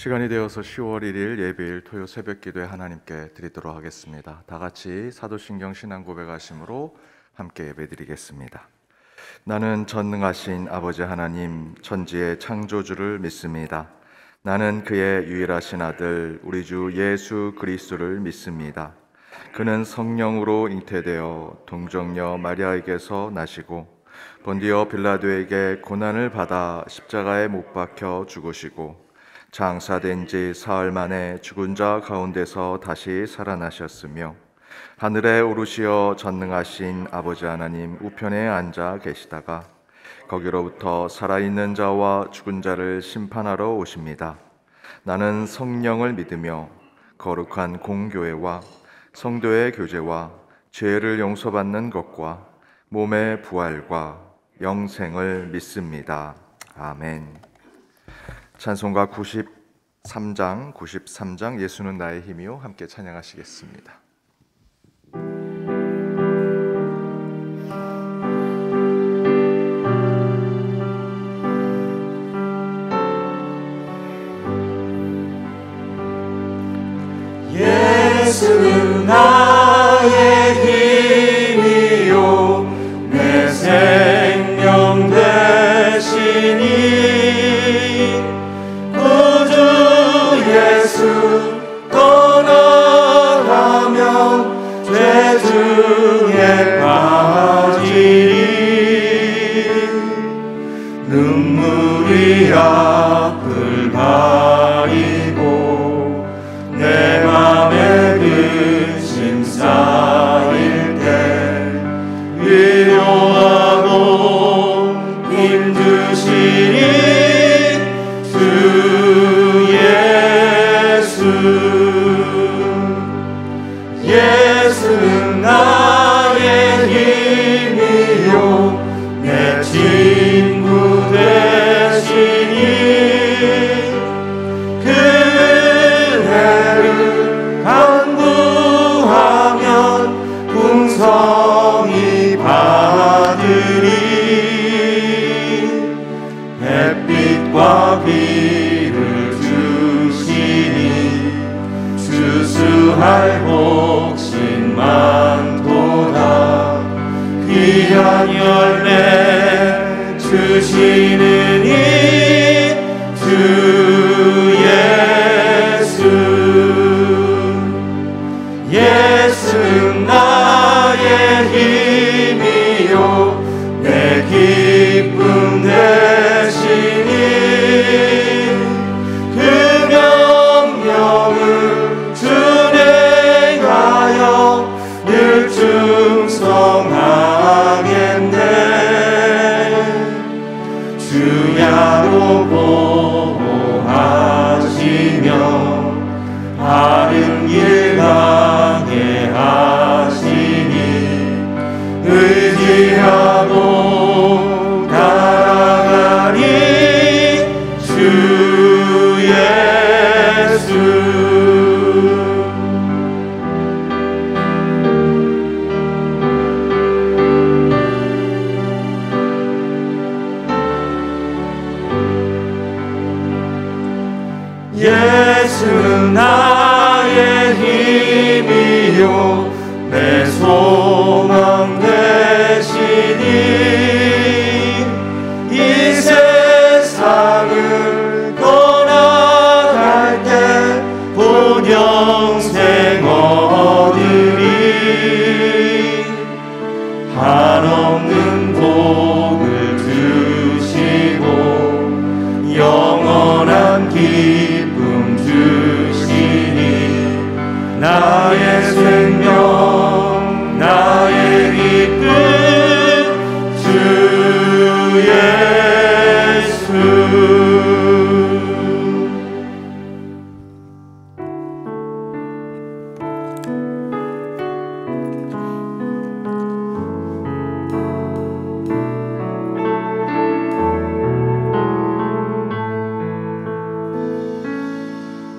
시간이 되어서 10월 1일 예배일 토요 새벽 기도에 하나님께 드리도록 하겠습니다. 다 같이 사도신경 신앙 고백하심으로 함께 예배드리겠습니다. 나는 전능하신 아버지 하나님 천지의 창조주를 믿습니다. 나는 그의 유일하신 아들 우리 주 예수 그리스도를 믿습니다. 그는 성령으로 잉태되어 동정녀 마리아에게서 나시고 본디오 빌라도에게 고난을 받아 십자가에 못 박혀 죽으시고 장사된 지 사흘 만에 죽은 자 가운데서 다시 살아나셨으며 하늘에 오르시어 전능하신 아버지 하나님 우편에 앉아 계시다가 거기로부터 살아있는 자와 죽은 자를 심판하러 오십니다. 나는 성령을 믿으며 거룩한 공교회와 성도의 교제와 죄를 용서받는 것과 몸의 부활과 영생을 믿습니다. 아멘. 찬송가 93장 예수는 나의 힘이요 함께 찬양하시겠습니다. 예수는 나의 힘이요 내 생명 되시니 떠나가면 죄 중에 빠지리 눈물이 앞을 가리고 내 맘에 근심 쌓일 때 위로하고 힘주시니 예수는 나의 힘이요 내 친구 되시니 그대를 간구하면 풍성히 받으리 햇빛과 비를 주시니 주수할 복신 많도다 귀한 열매 주시는 이 주 예수는 나의 힘이요 내 기쁨 되시니 그 명령을 준행하여 늘 충성하겠네 주야로 보호하시며 바른 길 가게 하시니 의지하고 따라가리 주 예수 예수는 나의 힘이요 내 소망 되시니 이 세상을 떠나갈 때 본 영생 얻으리 한없는 복을 주시고 영원한 기쁨 주시니 나의 생명 나의 기쁨 주 예수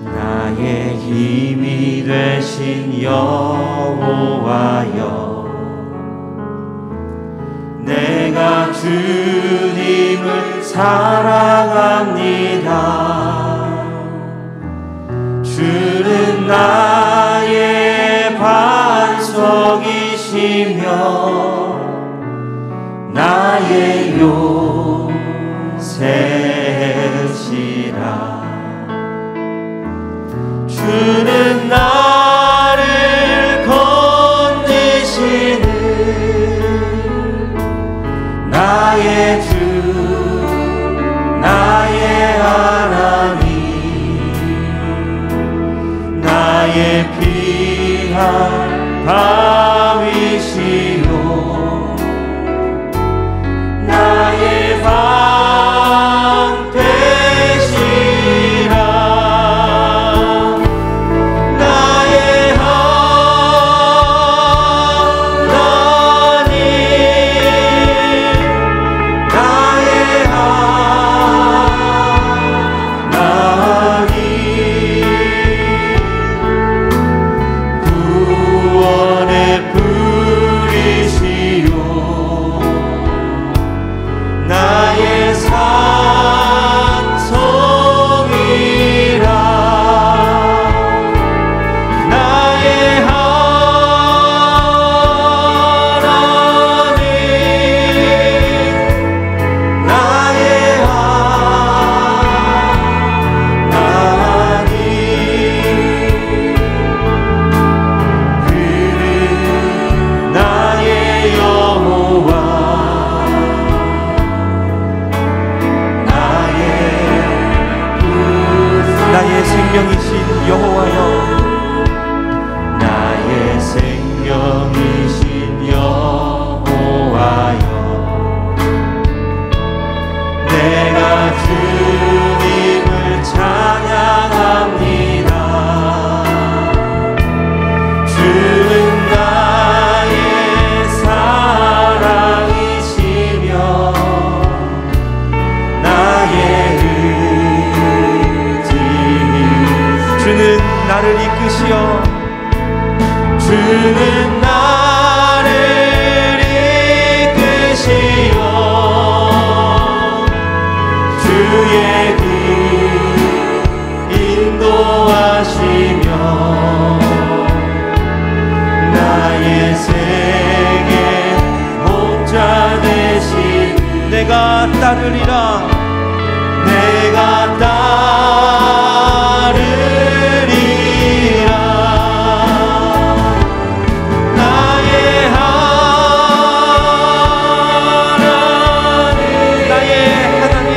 나의 힘이 되신 여호와여 내가 주님을 사랑합니다 나의 반석이시며 나의 요새시라. 주는 나를 건지시는 나의 주 나의 하나님, 나의 피할 바위시요 나의 방패시라. 나의 하나님, 나의 하나님, 구원의 불이시요 나의 산성이라. 나의 하나님, 나의 하나님, 그는 나의 여호와 나의 생명이신 여호와여, 나의 생명이신 여호와여, 내가 주님을 찬양합니다. 주는 나의 사랑이시며 나의 주는 나를 이끄시어 주는 나를 이끄시어 주의 길 인도하시며 나의 생애 목자 되신 내가 따르리라. 내가 따르리라. 나의 하나님, 나의 하나님,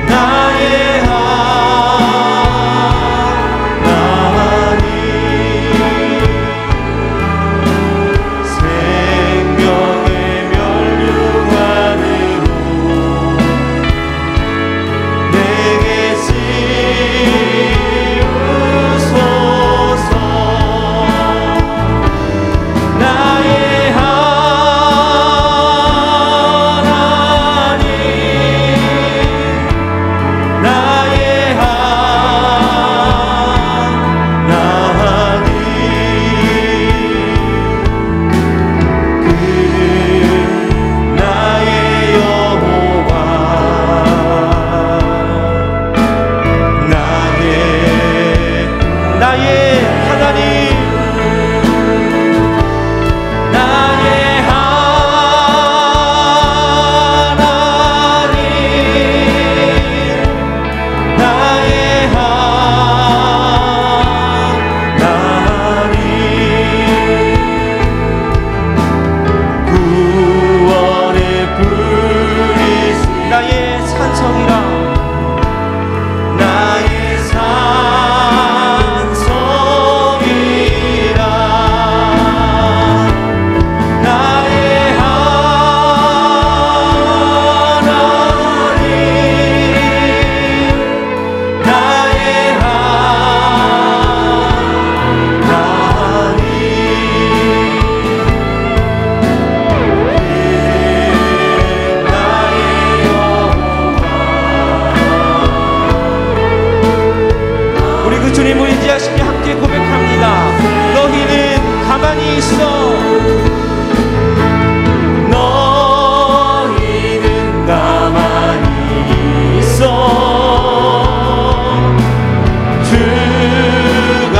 나의 하나님, 생명의 면류관으로 내게 씌우소서. 나의 하나님, 나의 하나님, 그는 나의 여호와 나의 하나님, 나의 하나님, 나의 하나님, 구원의 불이시 나의 산성이라. 나의 산성이라. 나의 하나님, 나의 하나님, 나의 여호와. 우리 그 주님을 인지하시며 함께 고백합니다. 너희는 가만히 있어. 너희는 가만히 있어. 주가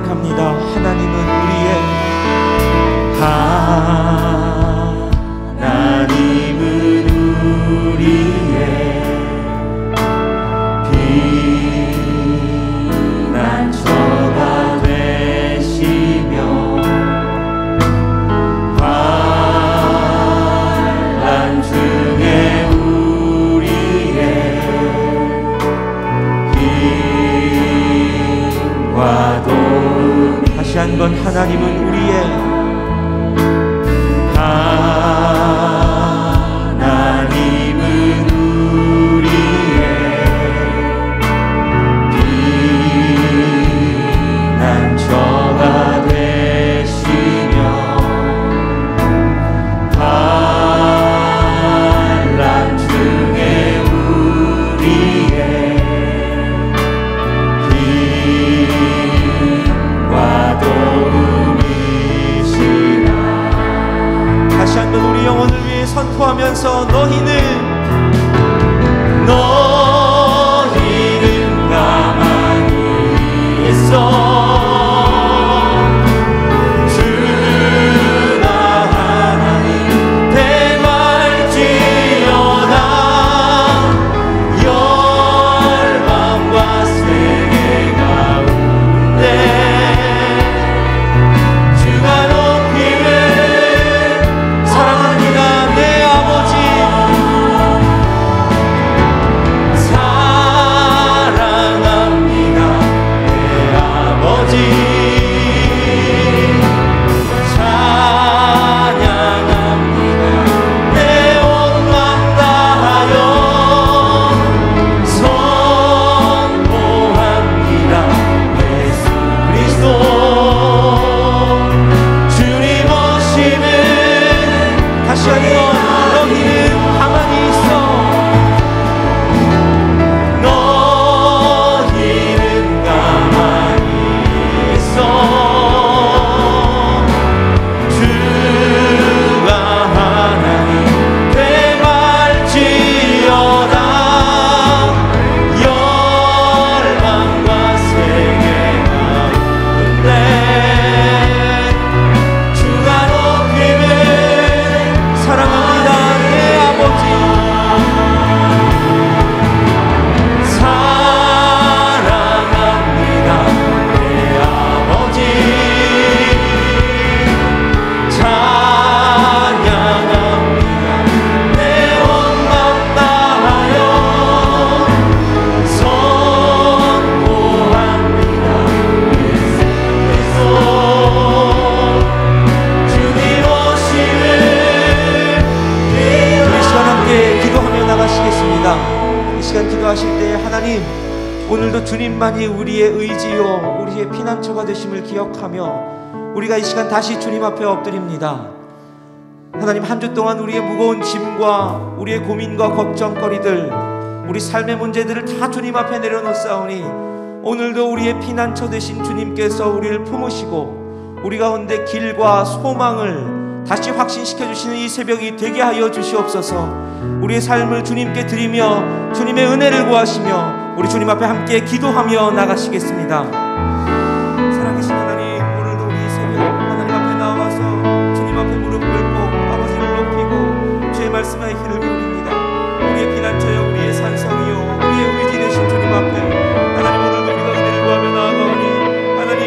고백합니다. 하나님은 우리의 피난처가 되시며 환난 중에 우리의 힘과 도움. 다시 한번 하나님은 우리의 피난처가 되시며 환난 중에 우리의 힘과 도움이시라. 다시 한번 우리 영혼을 위해 선포하면서 너희는 가만히 있어 주나 하나님 대말지어다. 열방과 세계 가운데 주가 높임을 사랑합니다. 내 아버지 사랑합니다. 내 아버지 찬양합니다. 내 온 맘 다하여 선포합니다. 예수 그리스도 주님 오심을. 다시 한번 너희는 가만히 있어 너희는 가만히 있어 주가 하나님 되말지어다. 열방과 세계 가운데 주가 높임을 사랑합니다. 내 아버지 사랑합니다. 내 아버지 찬양합니다. 내 온 맘 다하여 선포합니다. 예수 그리스도 주님 오심을. 우리 시간 함께 기도하며 나가시겠습니다. 이 시간 기도하실 때 하나님 오늘도 주님만이 우리의 의지요 우리의 피난처가 되심을 기억하며 우리가 이 시간 다시 주님 앞에 엎드립니다. 하나님 한 주 동안 우리의 무거운 짐과 우리의 고민과 걱정거리들 우리 삶의 문제들을 다 주님 앞에 내려놓사오니 오늘도 우리의 피난처 되신 주님께서 우리를 품으시고 우리 가운데 길과 소망을 다시 확신시켜 주시는 이 새벽이 되게 하여 주시옵소서. 우리의 삶을 주님께 드리며 주님의 은혜를 구하시며 우리 주님 앞에 함께 기도하며 나가시겠습니다. 살아계신 하나님, 오늘도 우리 이 새벽 하나님 앞에 나와서 주님 앞에 무릎 꿇고 아버지를 높이고 주의 말씀에 귀를 기울입니다. 우리의 피난처여 우리의 산성이요 우리의 의지 되신 주님 앞에 하나님 오늘도 우리가 은혜를 구하며 나아가오니 하나님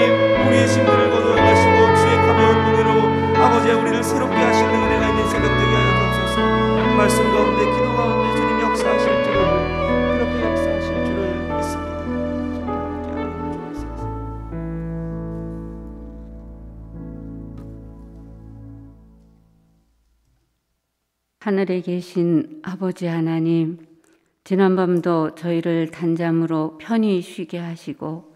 우리의 심들을 거두어가시고 주의 가벼운 눈으로 아버지의 우리를 새롭게 하시는 은혜가 있는 새벽 되게 하여 주옵소서. 말씀 가운데 기도 가운데 주님 역사하실 줄을 그렇게 역사하실 줄을 믿습니다. 하늘에 계신 아버지 하나님, 지난밤도 저희를 단잠으로 편히 쉬게 하시고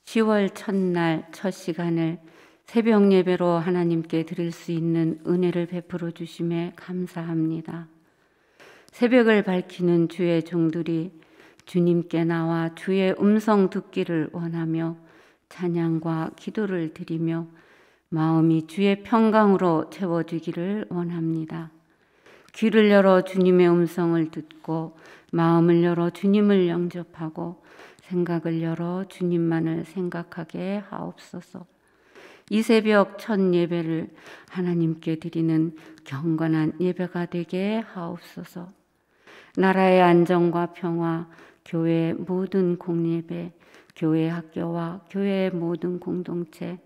10월 첫날 첫 시간을 새벽 예배로 하나님께 드릴 수 있는 은혜를 베풀어 주심에 감사합니다. 새벽을 밝히는 주의 종들이 주님께 나와 주의 음성 듣기를 원하며 찬양과 기도를 드리며 마음이 주의 평강으로 채워지기를 원합니다. 귀를 열어 주님의 음성을 듣고 마음을 열어 주님을 영접하고 생각을 열어 주님만을 생각하게 하옵소서. 이 새벽 첫 예배를 하나님께 드리는 경건한 예배가 되게 하옵소서. 나라의 안정과 평화, 교회의 모든 공예배, 교회 학교와 교회의 모든 공동체,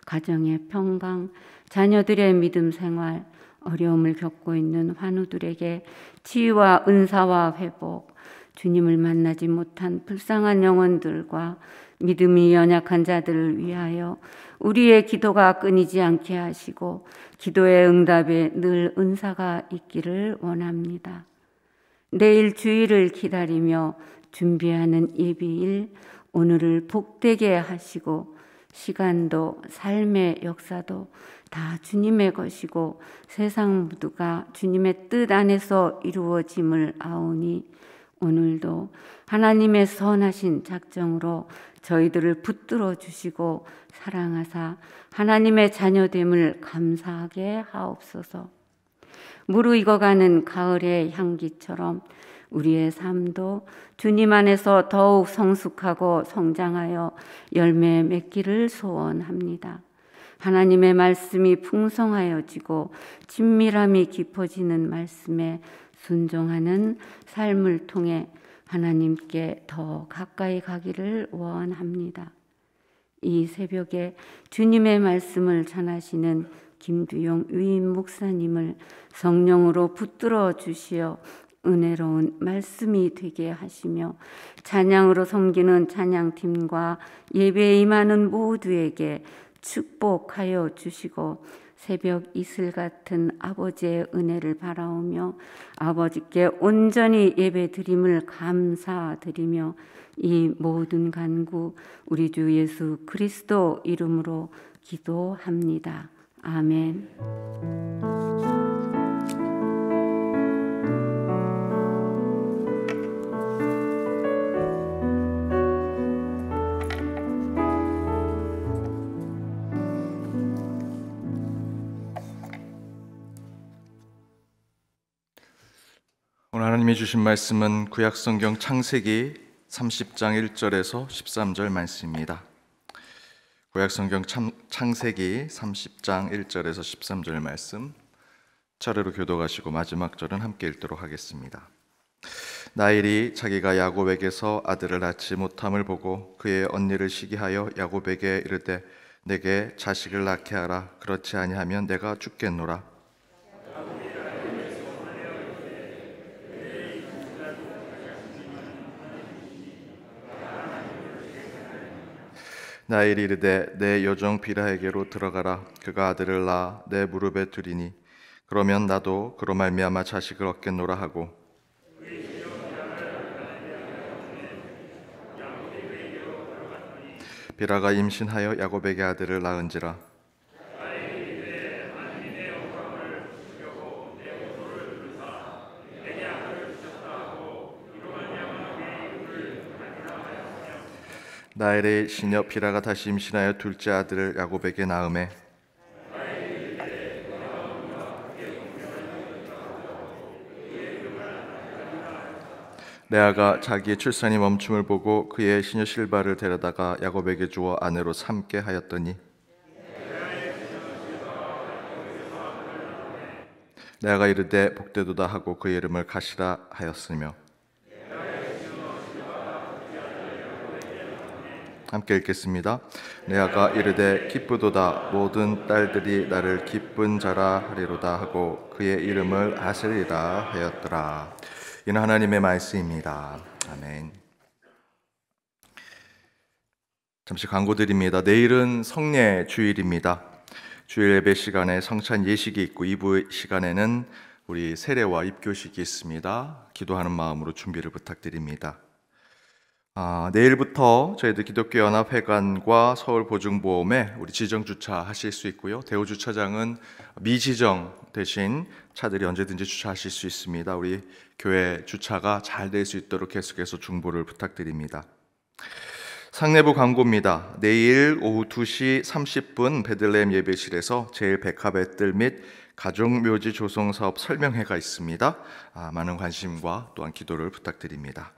가정의 평강, 자녀들의 믿음 생활, 어려움을 겪고 있는 환우들에게 치유와 은사와 회복, 주님을 만나지 못한 불쌍한 영혼들과 믿음이 연약한 자들을 위하여 우리의 기도가 끊이지 않게 하시고 기도의 응답에 늘 은사가 있기를 원합니다. 내일 주일을 기다리며 준비하는 예비일 오늘을 복되게 하시고 시간도 삶의 역사도 다 주님의 것이고 세상 모두가 주님의 뜻 안에서 이루어짐을 아오니 오늘도 하나님의 선하신 작정으로 저희들을 붙들어 주시고 사랑하사 하나님의 자녀됨을 감사하게 하옵소서. 무르익어가는 가을의 향기처럼 우리의 삶도 주님 안에서 더욱 성숙하고 성장하여 열매 맺기를 소원합니다. 하나님의 말씀이 풍성하여지고 친밀함이 깊어지는 말씀에 순종하는 삶을 통해 하나님께 더 가까이 가기를 원합니다. 이 새벽에 주님의 말씀을 전하시는 김두용 위임 목사님을 성령으로 붙들어 주시어 은혜로운 말씀이 되게 하시며 찬양으로 섬기는 찬양팀과 예배에 임하는 모두에게 축복하여 주시고 새벽 이슬 같은 아버지의 은혜를 바라오며 아버지께 온전히 예배드림을 감사드리며 이 모든 간구 우리 주 예수 그리스도 이름으로 기도합니다. 아멘. 오늘 하나님이 주신 말씀은 구약성경 창세기 30장 1절에서 13절 말씀입니다. 구약성경 창세기 30장 1절에서 13절 말씀 차례로 교독하시고 마지막 절은 함께 읽도록 하겠습니다. 라헬이 자기가 야곱에게서 아들을 낳지 못함을 보고 그의 언니를 시기하여 야곱에게 이르되 내게 자식을 낳게 하라. 그렇지 아니하면 내가 죽겠노라. 라헬이 이르되 내 여종 비라에게로 들어가라. 그가 아들을 낳아 내 무릎에 두리니 그러면 나도 그로 말미암아 자식을 얻겠노라 하고 비라가 임신하여 야곱에게 아들을 낳은지라. 라헬의 시녀 비라가 다시 임신하여 둘째 아들을 야곱에게 낳음에 레아가 자기의 출산이 멈춤을 보고 그의 시녀 실바를 데려다가 야곱에게 주어 아내로 삼게 하였더니 레아가 이르되 복되도다 하고 그의 이름을 가시라 하였으며 함께 읽겠습니다. 레아가 이르되 기쁘도다 모든 딸들이 나를 기쁜 자라 하리로다 하고 그의 이름을 아셀이라 하였더라. 이는 하나님의 말씀입니다. 아멘. 잠시 광고 드립니다. 내일은 성례 주일입니다. 주일 예배 시간에 성찬 예식이 있고 2부 시간에는 우리 세례와 입교식이 있습니다. 기도하는 마음으로 준비를 부탁드립니다. 내일부터 저희들 기독교연합회관과 서울보증보험에 우리 지정주차 하실 수 있고요. 대우주차장은 미지정 대신 차들이 언제든지 주차하실 수 있습니다. 우리 교회 주차가 잘 될 수 있도록 계속해서 중보를 부탁드립니다. 상내부 광고입니다. 내일 오후 2시 30분 베들레헴 예배실에서 제1백합의 뜰 및 가족묘지 조성사업 설명회가 있습니다. 많은 관심과 또한 기도를 부탁드립니다.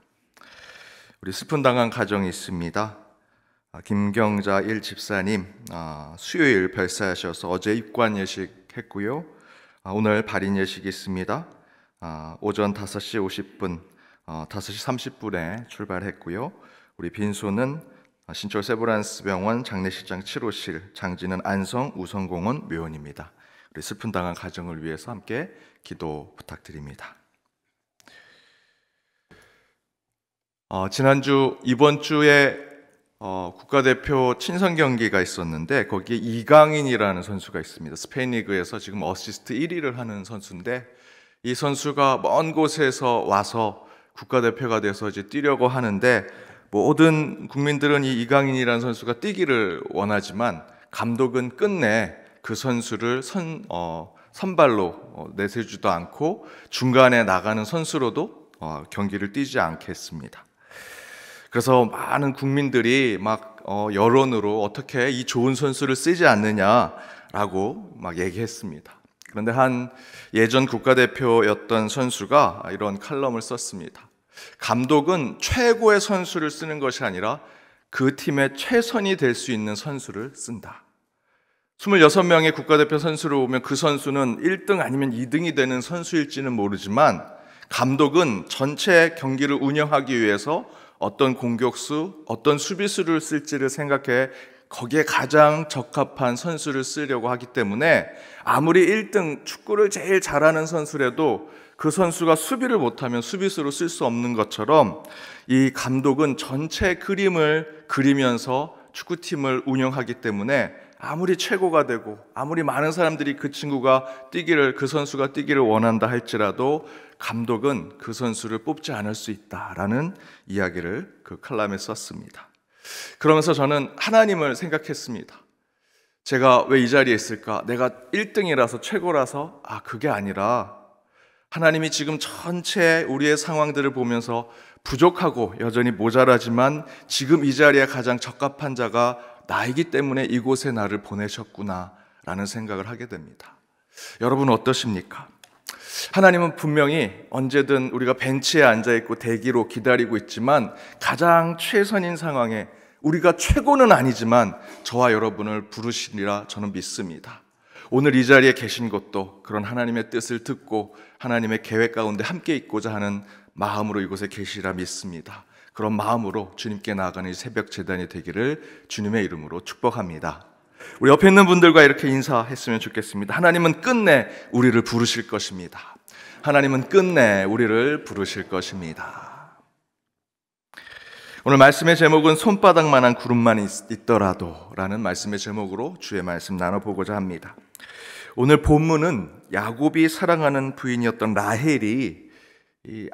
우리 슬픈 당한 가정이 있습니다. 김경자 1집사님 수요일 별세하셔서 어제 입관 예식했고요. 오늘 발인 예식이 있습니다. 오전 5시 50분, 5시 30분에 출발했고요. 우리 빈소는 신촌 세브란스 병원 장례식장 7호실, 장지는 안성 우성공원 묘원입니다. 우리 슬픈 당한 가정을 위해서 함께 기도 부탁드립니다. 이번 주에 국가대표 친선 경기가 있었는데 거기에 이강인이라는 선수가 있습니다. 스페인 리그에서 지금 어시스트 1위를 하는 선수인데 이 선수가 먼 곳에서 와서 국가대표가 돼서 이제 뛰려고 하는데 모든 국민들은 이 이강인이라는 선수가 뛰기를 원하지만 감독은 끝내 그 선수를 선발로 내세주도 않고 중간에 나가는 선수로도 경기를 뛰지 않게 했습니다. 그래서 많은 국민들이 막 여론으로 어떻게 이 좋은 선수를 쓰지 않느냐라고 막 얘기했습니다. 그런데 한 예전 국가대표였던 선수가 이런 칼럼을 썼습니다. 감독은 최고의 선수를 쓰는 것이 아니라 그 팀의 최선이 될 수 있는 선수를 쓴다. 26명의 국가대표 선수를 보면 그 선수는 1등 아니면 2등이 되는 선수일지는 모르지만 감독은 전체 경기를 운영하기 위해서 어떤 공격수, 어떤 수비수를 쓸지를 생각해 거기에 가장 적합한 선수를 쓰려고 하기 때문에 아무리 1등 축구를 제일 잘하는 선수라도 그 선수가 수비를 못하면 수비수로 쓸 수 없는 것처럼 이 감독은 전체 그림을 그리면서 축구팀을 운영하기 때문에 아무리 최고가 되고 아무리 많은 사람들이 그 선수가 뛰기를 원한다 할지라도 감독은 그 선수를 뽑지 않을 수 있다라는 이야기를 그 칼럼에 썼습니다. 그러면서 저는 하나님을 생각했습니다. 제가 왜 이 자리에 있을까? 내가 1등이라서 최고라서? 그게 아니라 하나님이 지금 전체 우리의 상황들을 보면서 부족하고 여전히 모자라지만 지금 이 자리에 가장 적합한 자가 나이기 때문에 이곳에 나를 보내셨구나 라는 생각을 하게 됩니다. 여러분 어떠십니까? 하나님은 분명히 언제든 우리가 벤치에 앉아있고 대기로 기다리고 있지만 가장 최선인 상황에 우리가 최고는 아니지만 저와 여러분을 부르시리라 저는 믿습니다. 오늘 이 자리에 계신 것도 그런 하나님의 뜻을 듣고 하나님의 계획 가운데 함께 있고자 하는 마음으로 이곳에 계시리라 믿습니다. 그런 마음으로 주님께 나아가는 새벽 제단이 되기를 주님의 이름으로 축복합니다. 우리 옆에 있는 분들과 이렇게 인사했으면 좋겠습니다. 하나님은 끝내 우리를 부르실 것입니다. 하나님은 끝내 우리를 부르실 것입니다. 오늘 말씀의 제목은 손바닥만한 구름만 있더라도 라는 말씀의 제목으로 주의 말씀 나눠보고자 합니다. 오늘 본문은 야곱이 사랑하는 부인이었던 라헬이 이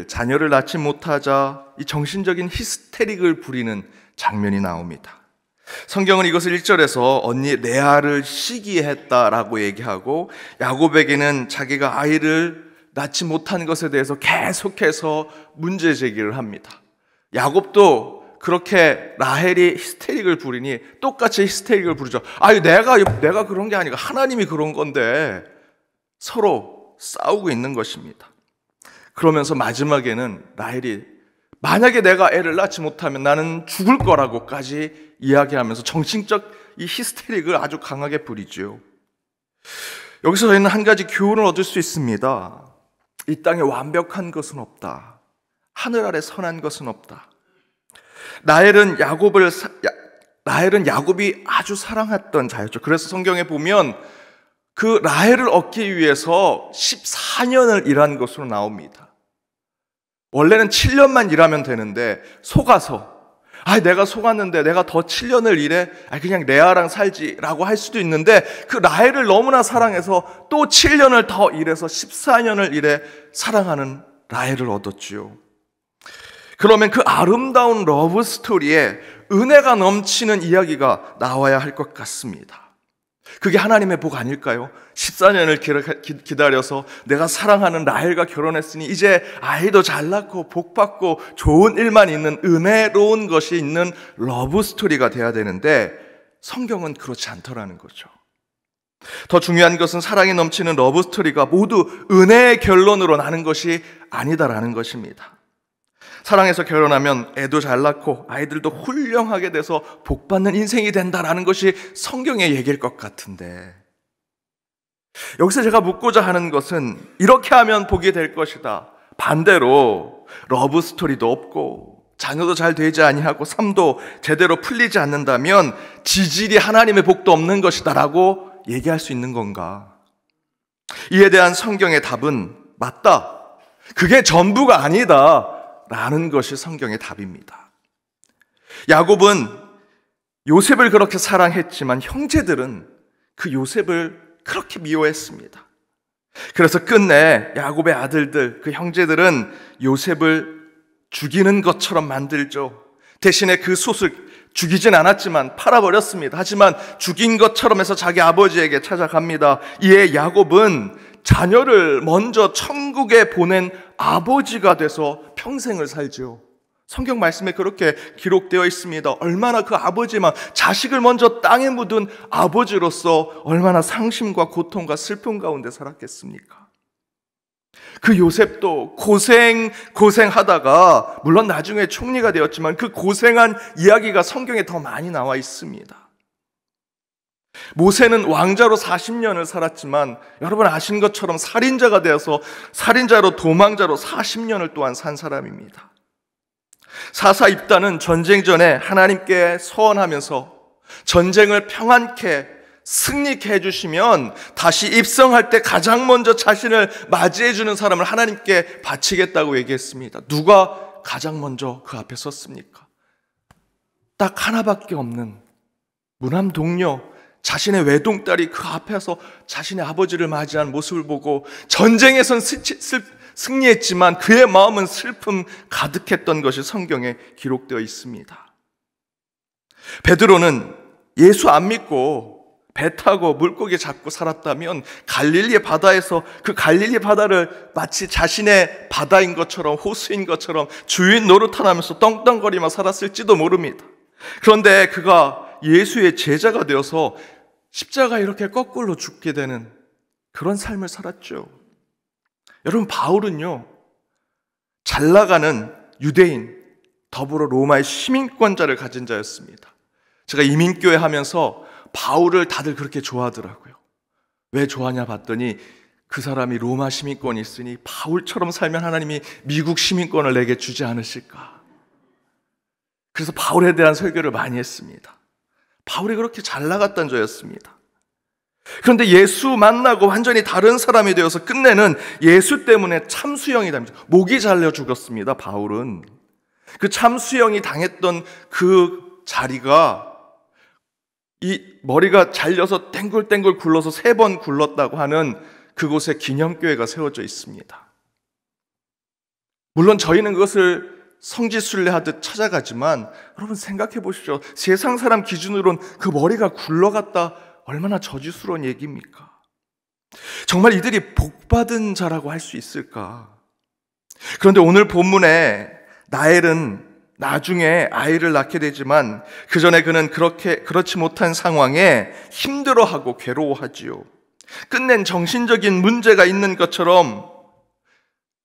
자녀를 낳지 못하자 이 정신적인 히스테릭을 부리는 장면이 나옵니다. 성경은 이것을 1절에서 언니 레아를 시기했다라고 얘기하고 야곱에게는 자기가 아이를 낳지 못한 것에 대해서 계속해서 문제 제기를 합니다. 야곱도 그렇게 라헬이 히스테릭을 부리니 똑같이 히스테릭을 부르죠. 내가 그런 게 아니고 하나님이 그런 건데 서로 싸우고 있는 것입니다. 그러면서 마지막에는 라헬이 만약에 내가 애를 낳지 못하면 나는 죽을 거라고까지 이야기하면서 정신적 이 히스테릭을 아주 강하게 부리죠. 여기서 저희는 한 가지 교훈을 얻을 수 있습니다. 이 땅에 완벽한 것은 없다. 하늘 아래 선한 것은 없다. 라헬은 야곱이 아주 사랑했던 자였죠. 그래서 성경에 보면 그 라헬을 얻기 위해서 14년을 일한 것으로 나옵니다. 원래는 7년만 일하면 되는데 속아서 내가 속았는데 내가 더 7년을 일해? 그냥 레아랑 살지라고 할 수도 있는데 그 라헬을 너무나 사랑해서 또 7년을 더 일해서 14년을 일해 사랑하는 라헬을 얻었지요. 그러면 그 아름다운 러브 스토리에 은혜가 넘치는 이야기가 나와야 할 것 같습니다. 그게 하나님의 복 아닐까요? 14년을 기다려서 내가 사랑하는 라헬과 결혼했으니 이제 아이도 잘 낳고 복 받고 좋은 일만 있는 은혜로운 것이 있는 러브 스토리가 돼야 되는데 성경은 그렇지 않더라는 거죠. 더 중요한 것은 사랑이 넘치는 러브 스토리가 모두 은혜의 결론으로 나는 것이 아니다라는 것입니다. 사랑해서 결혼하면 애도 잘 낳고 아이들도 훌륭하게 돼서 복받는 인생이 된다라는 것이 성경의 얘기일 것 같은데, 여기서 제가 묻고자 하는 것은 이렇게 하면 복이 될 것이다, 반대로 러브 스토리도 없고 자녀도 잘 되지 아니하고 삶도 제대로 풀리지 않는다면 지질이 하나님의 복도 없는 것이다 라고 얘기할 수 있는 건가? 이에 대한 성경의 답은 맞다, 그게 전부가 아니다 라는 것이 성경의 답입니다. 야곱은 요셉을 그렇게 사랑했지만 형제들은 그 요셉을 그렇게 미워했습니다. 그래서 끝내 야곱의 아들들, 그 형제들은 요셉을 죽이는 것처럼 만들죠. 대신에 그 솥을 죽이진 않았지만 팔아버렸습니다. 하지만 죽인 것처럼 해서 자기 아버지에게 찾아갑니다. 이에 야곱은 자녀를 먼저 천국에 보낸 아버지가 돼서 평생을 살죠. 성경 말씀에 그렇게 기록되어 있습니다. 얼마나 그 아버지만, 자식을 먼저 땅에 묻은 아버지로서 얼마나 상심과 고통과 슬픔 가운데 살았겠습니까? 그 요셉도 고생하다가 물론 나중에 총리가 되었지만 그 고생한 이야기가 성경에 더 많이 나와 있습니다. 모세는 왕자로 40년을 살았지만 여러분 아신 것처럼 살인자가 되어서 살인자로 도망자로 40년을 또한 산 사람입니다. 사사 입단은 전쟁 전에 하나님께 서원하면서 전쟁을 평안케 승리케 해주시면 다시 입성할 때 가장 먼저 자신을 맞이해주는 사람을 하나님께 바치겠다고 얘기했습니다. 누가 가장 먼저 그 앞에 섰습니까? 딱 하나밖에 없는 무남 동료, 자신의 외동딸이 그 앞에서 자신의 아버지를 맞이한 모습을 보고 전쟁에선 승리했지만 그의 마음은 슬픔 가득했던 것이 성경에 기록되어 있습니다. 베드로는 예수 안 믿고 배 타고 물고기 잡고 살았다면 갈릴리 바다에서 그 갈릴리 바다를 마치 자신의 바다인 것처럼, 호수인 것처럼 주인 노릇하면서 떵떵거리며 살았을지도 모릅니다. 그런데 그가 예수의 제자가 되어서 십자가에 이렇게 거꾸로 죽게 되는 그런 삶을 살았죠. 여러분, 바울은요, 잘 나가는 유대인, 더불어 로마의 시민권자를 가진 자였습니다. 제가 이민교회 하면서 바울을 다들 그렇게 좋아하더라고요. 왜 좋아하냐 봤더니 그 사람이 로마 시민권이 있으니 바울처럼 살면 하나님이 미국 시민권을 내게 주지 않으실까. 그래서 바울에 대한 설교를 많이 했습니다. 바울이 그렇게 잘 나갔던 자였습니다. 그런데 예수 만나고 완전히 다른 사람이 되어서 끝내는 예수 때문에 참수형이 됩니다. 목이 잘려 죽었습니다. 바울은 그 참수형이 당했던 그 자리가 이 머리가 잘려서 땡글땡글 굴러서 3번 굴렀다고 하는 그곳에 기념교회가 세워져 있습니다. 물론 저희는 그것을 성지순례하듯 찾아가지만 여러분 생각해 보십시오. 세상 사람 기준으로는 그 머리가 굴러갔다 얼마나 저주스러운 얘기입니까? 정말 이들이 복받은 자라고 할 수 있을까? 그런데 오늘 본문에 나엘은 나중에 아이를 낳게 되지만 그 전에 그는 그렇지 못한 상황에 힘들어하고 괴로워하지요. 끝낸 정신적인 문제가 있는 것처럼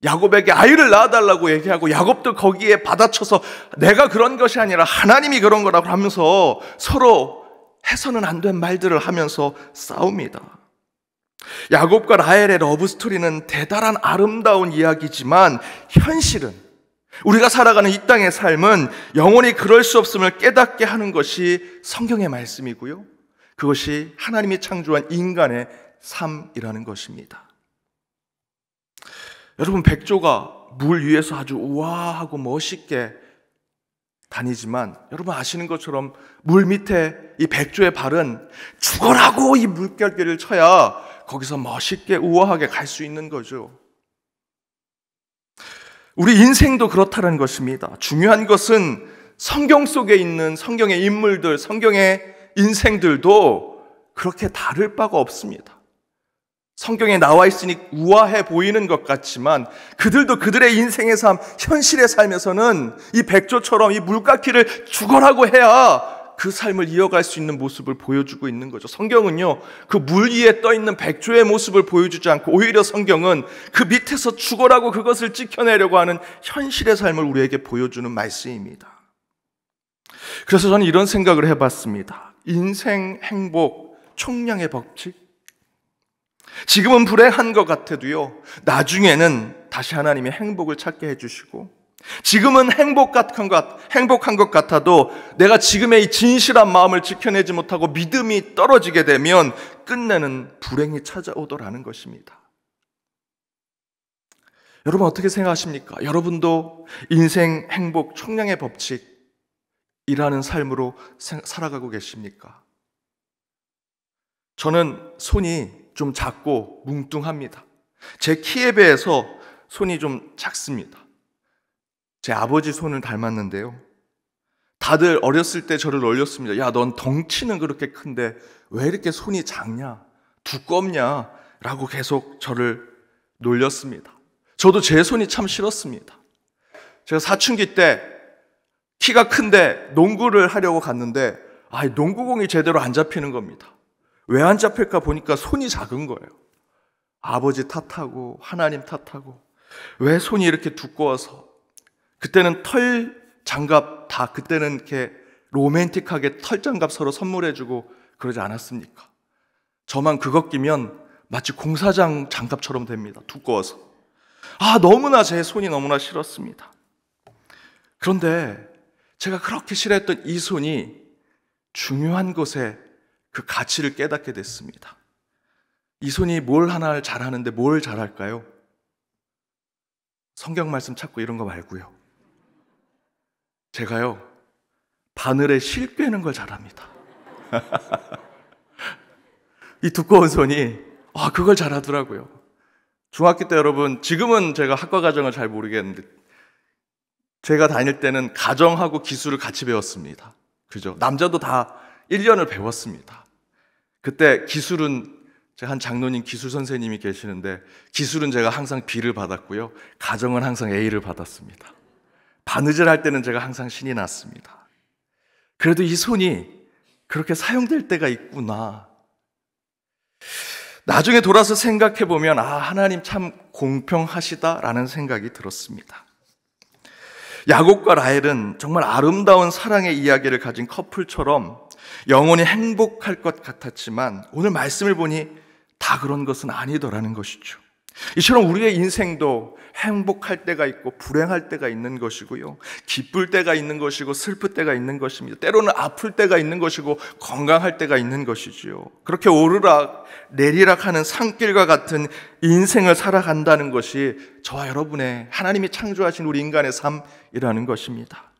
야곱에게 아이를 낳아달라고 얘기하고 야곱도 거기에 받아쳐서 내가 그런 것이 아니라 하나님이 그런 거라고 하면서 서로 해서는 안 된 말들을 하면서 싸웁니다. 야곱과 라헬의 러브스토리는 대단한 아름다운 이야기지만 현실은, 우리가 살아가는 이 땅의 삶은 영원히 그럴 수 없음을 깨닫게 하는 것이 성경의 말씀이고요, 그것이 하나님이 창조한 인간의 삶이라는 것입니다. 여러분, 백조가 물 위에서 아주 우아하고 멋있게 다니지만 여러분 아시는 것처럼 물 밑에 이 백조의 발은 죽어라고 이 물결기를 쳐야 거기서 멋있게 우아하게 갈 수 있는 거죠. 우리 인생도 그렇다는 것입니다. 중요한 것은 성경 속에 있는 성경의 인물들, 성경의 인생들도 그렇게 다를 바가 없습니다. 성경에 나와 있으니 우아해 보이는 것 같지만 그들도 그들의 인생의 삶, 현실의 삶에서는 이 백조처럼 이 물깎이를 죽어라고 해야 그 삶을 이어갈 수 있는 모습을 보여주고 있는 거죠. 성경은요, 그 물 위에 떠 있는 백조의 모습을 보여주지 않고 오히려 성경은 그 밑에서 죽어라고 그것을 지켜내려고 하는 현실의 삶을 우리에게 보여주는 말씀입니다. 그래서 저는 이런 생각을 해봤습니다. 인생, 행복, 총량의 법칙. 지금은 불행한 것 같아도요, 나중에는 다시 하나님의 행복을 찾게 해주시고, 지금은 행복한 것 같아도 내가 지금의 이 진실한 마음을 지켜내지 못하고 믿음이 떨어지게 되면 끝내는 불행이 찾아오더라는 것입니다. 여러분 어떻게 생각하십니까? 여러분도 인생, 행복, 총량의 법칙이라는 삶으로 살아가고 계십니까? 저는 손이 좀 작고 뭉뚱합니다. 제 키에 비해서 손이 좀 작습니다. 제 아버지 손을 닮았는데요, 다들 어렸을 때 저를 놀렸습니다. 야, 넌 덩치는 그렇게 큰데 왜 이렇게 손이 작냐, 두껍냐 라고 계속 저를 놀렸습니다. 저도 제 손이 참 싫었습니다. 제가 사춘기 때 키가 큰데 농구를 하려고 갔는데 농구공이 제대로 안 잡히는 겁니다. 왜 안 잡힐까 보니까 손이 작은 거예요. 아버지 탓하고 하나님 탓하고 왜 손이 이렇게 두꺼워서. 그때는 털 장갑 다 그때는 이렇게 로맨틱하게 털 장갑 서로 선물해주고 그러지 않았습니까? 저만 그것 끼면 마치 공사장 장갑처럼 됩니다. 두꺼워서. 너무나 제 손이 너무나 싫었습니다. 그런데 제가 그렇게 싫어했던 이 손이 중요한 것에 그 가치를 깨닫게 됐습니다. 이 손이 뭘 하나 잘하는데 뭘 잘할까요? 성경 말씀 찾고 이런 거 말고요. 제가요, 바늘에 실 꿰는 걸 잘합니다. 이 두꺼운 손이 그걸 잘하더라고요. 중학교 때 여러분, 지금은 제가 학과 과정을 잘 모르겠는데 제가 다닐 때는 가정하고 기술을 같이 배웠습니다. 그죠? 남자도 다 1년을 배웠습니다. 그때 기술은 제가 한 장로님 기술 선생님이 계시는데 기술은 제가 항상 B를 받았고요, 가정은 항상 A를 받았습니다. 바느질 할 때는 제가 항상 신이 났습니다. 그래도 이 손이 그렇게 사용될 때가 있구나. 나중에 돌아서 생각해보면 하나님 참 공평하시다라는 생각이 들었습니다. 야곱과 라헬은 정말 아름다운 사랑의 이야기를 가진 커플처럼 영원히 행복할 것 같았지만 오늘 말씀을 보니 다 그런 것은 아니더라는 것이죠. 이처럼 우리의 인생도 행복할 때가 있고 불행할 때가 있는 것이고요, 기쁠 때가 있는 것이고 슬플 때가 있는 것입니다. 때로는 아플 때가 있는 것이고 건강할 때가 있는 것이지요. 그렇게 오르락 내리락 하는 산길과 같은 인생을 살아간다는 것이 저와 여러분의 하나님이 창조하신 우리 인간의 삶이라는 것입니다.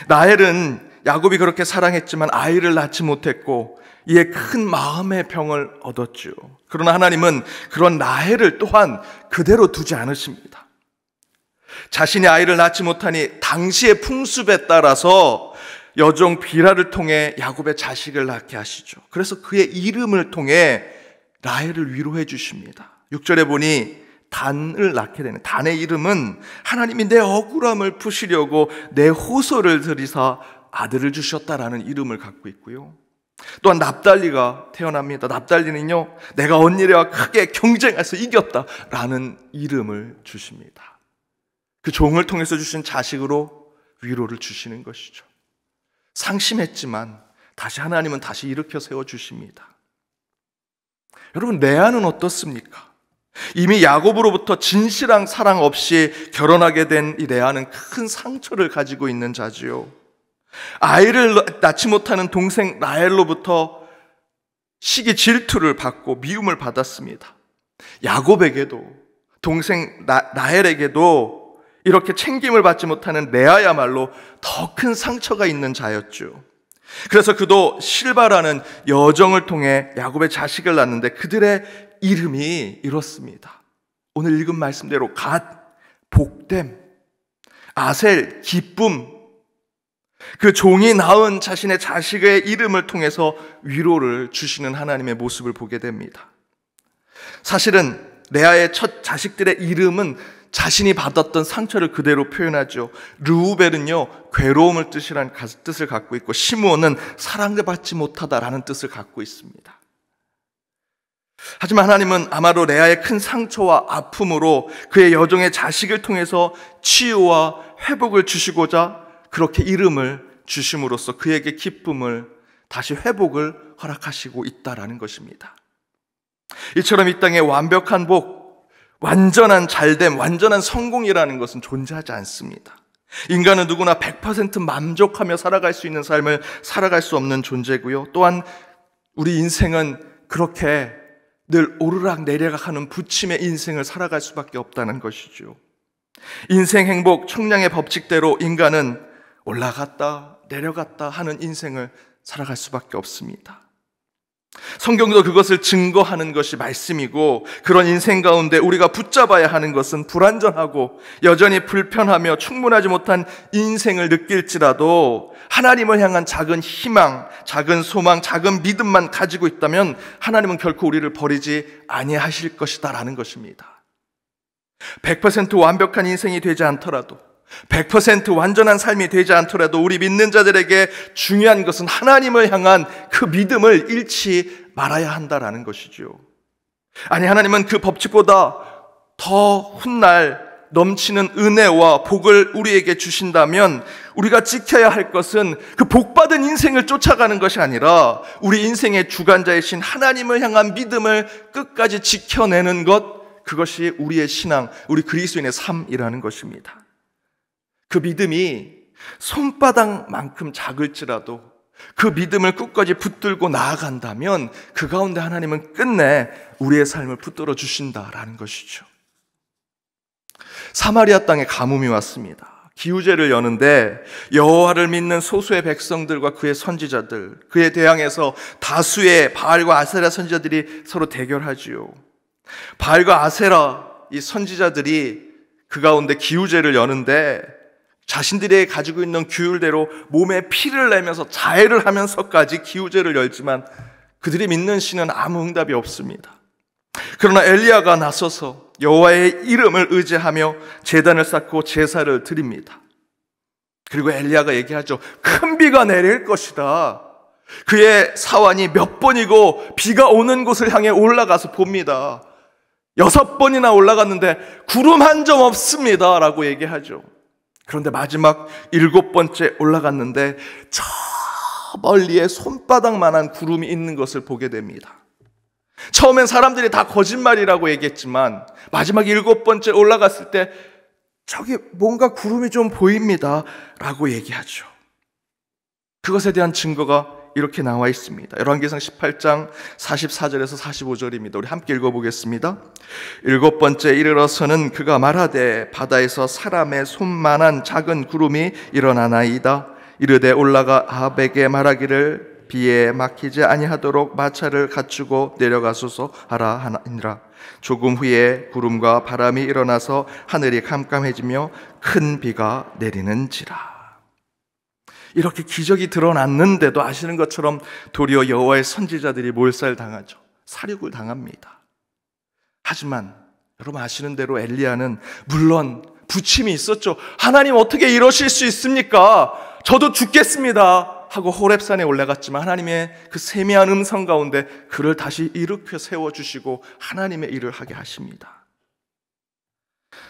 라헬은 야곱이 그렇게 사랑했지만 아이를 낳지 못했고 이에 큰 마음의 병을 얻었죠. 그러나 하나님은 그런 라헬을 또한 그대로 두지 않으십니다. 자신이 아이를 낳지 못하니 당시의 풍습에 따라서 여종 비라를 통해 야곱의 자식을 낳게 하시죠. 그래서 그의 이름을 통해 라헬을 위로해 주십니다. 6절에 보니 단을 낳게 되는, 단의 이름은 하나님이 내 억울함을 푸시려고 내 호소를 들이사 아들을 주셨다라는 이름을 갖고 있고요, 또한 납달리가 태어납니다. 납달리는요, 내가 언니와 크게 경쟁해서 이겼다라는 이름을 주십니다. 그 종을 통해서 주신 자식으로 위로를 주시는 것이죠. 상심했지만 다시 하나님은 다시 일으켜 세워주십니다. 여러분, 레아는 어떻습니까? 이미 야곱으로부터 진실한 사랑 없이 결혼하게 된 이 레아는 큰 상처를 가지고 있는 자지요. 아이를 낳지 못하는 동생 라헬로부터 시기 질투를 받고 미움을 받았습니다. 야곱에게도 동생 라헬에게도 이렇게 챙김을 받지 못하는 레아야말로 더 큰 상처가 있는 자였죠. 그래서 그도 실바라는 여정을 통해 야곱의 자식을 낳는데 그들의 이름이 이렇습니다. 오늘 읽은 말씀대로 갓, 복됨, 아셀, 기쁨. 그 종이 낳은 자신의 자식의 이름을 통해서 위로를 주시는 하나님의 모습을 보게 됩니다. 사실은 레아의 첫 자식들의 이름은 자신이 받았던 상처를 그대로 표현하죠. 르우벨은요, 괴로움을 뜻을 갖고 있고, 시므온은 사랑받지 못하다라는 뜻을 갖고 있습니다. 하지만 하나님은 아마도 레아의 큰 상처와 아픔으로 그의 여종의 자식을 통해서 치유와 회복을 주시고자 그렇게 이름을 주심으로써 그에게 기쁨을, 다시 회복을 허락하시고 있다라는 것입니다. 이처럼 이 땅에 완벽한 복, 완전한 잘됨, 완전한 성공이라는 것은 존재하지 않습니다. 인간은 누구나 100% 만족하며 살아갈 수 있는 삶을 살아갈 수 없는 존재고요. 또한 우리 인생은 그렇게 늘 오르락 내리락 하는 부침의 인생을 살아갈 수밖에 없다는 것이죠. 인생 행복 청량의 법칙대로 인간은 올라갔다 내려갔다 하는 인생을 살아갈 수밖에 없습니다. 성경도 그것을 증거하는 것이 말씀이고, 그런 인생 가운데 우리가 붙잡아야 하는 것은 불완전하고 여전히 불편하며 충분하지 못한 인생을 느낄지라도 하나님을 향한 작은 희망, 작은 소망, 작은 믿음만 가지고 있다면 하나님은 결코 우리를 버리지 아니하실 것이다 라는 것입니다. 100% 완벽한 인생이 되지 않더라도, 100% 완전한 삶이 되지 않더라도 우리 믿는 자들에게 중요한 것은 하나님을 향한 그 믿음을 잃지 말아야 한다라는 것이죠. 아니, 하나님은 그 법칙보다 더 훗날 넘치는 은혜와 복을 우리에게 주신다면 우리가 지켜야 할 것은 그 복받은 인생을 쫓아가는 것이 아니라 우리 인생의 주관자이신 하나님을 향한 믿음을 끝까지 지켜내는 것, 그것이 우리의 신앙, 우리 그리스도인의 삶이라는 것입니다. 그 믿음이 손바닥만큼 작을지라도 그 믿음을 끝까지 붙들고 나아간다면 그 가운데 하나님은 끝내 우리의 삶을 붙들어 주신다라는 것이죠. 사마리아 땅에 가뭄이 왔습니다. 기우제를 여는데 여호와를 믿는 소수의 백성들과 그의 선지자들, 그에 대항해서 다수의 바알과 아세라 선지자들이 서로 대결하지요. 바알과 아세라 이 선지자들이 그 가운데 기우제를 여는데 자신들이 가지고 있는 규율대로 몸에 피를 내면서 자해를 하면서까지 기우제를 열지만 그들이 믿는 신은 아무 응답이 없습니다. 그러나 엘리야가 나서서 여호와의 이름을 의지하며 제단을 쌓고 제사를 드립니다. 그리고 엘리야가 얘기하죠. 큰 비가 내릴 것이다. 그의 사환이 몇 번이고 비가 오는 곳을 향해 올라가서 봅니다. 6번이나 올라갔는데 구름 한 점 없습니다 라고 얘기하죠. 그런데 마지막 7번째 올라갔는데 저 멀리에 손바닥만한 구름이 있는 것을 보게 됩니다. 처음엔 사람들이 다 거짓말이라고 얘기했지만 마지막 7번째 올라갔을 때 저기 뭔가 구름이 좀 보입니다 라고 얘기하죠. 그것에 대한 증거가 이렇게 나와 있습니다. 열왕기상 18장 44절에서 45절입니다. 우리 함께 읽어보겠습니다. 7번째 이르러서는 그가 말하되 바다에서 사람의 손만한 작은 구름이 일어나나이다. 이르되 올라가 아합에게 말하기를 비에 막히지 아니하도록 마차를 갖추고 내려가소서 하라 하니라. 조금 후에 구름과 바람이 일어나서 하늘이 캄캄해지며 큰 비가 내리는지라. 이렇게 기적이 드러났는데도 아시는 것처럼 도리어 여호와의 선지자들이 몰살당하죠. 살육을 당합니다. 하지만 여러분 아시는 대로 엘리야는 물론 부침이 있었죠. 하나님 어떻게 이러실 수 있습니까? 저도 죽겠습니다 하고 호렙산에 올라갔지만 하나님의 그 세미한 음성 가운데 그를 다시 일으켜 세워주시고 하나님의 일을 하게 하십니다.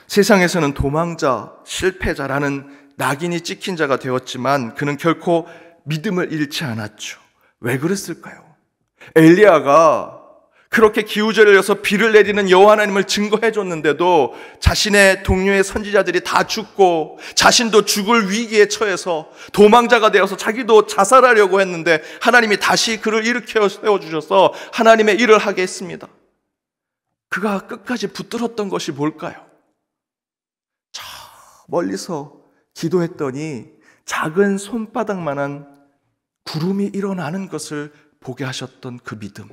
세상에서는 도망자, 실패자라는 낙인이 찍힌 자가 되었지만 그는 결코 믿음을 잃지 않았죠. 왜 그랬을까요? 엘리야가 그렇게 기우제를 여서 비를 내리는 여호와 하나님을 증거해 줬는데도 자신의 동료의 선지자들이 다 죽고 자신도 죽을 위기에 처해서 도망자가 되어서 자기도 자살하려고 했는데 하나님이 다시 그를 일으켜 세워주셔서 하나님의 일을 하게 했습니다. 그가 끝까지 붙들었던 것이 뭘까요? 저 멀리서 기도했더니 작은 손바닥만한 구름이 일어나는 것을 보게 하셨던 그 믿음.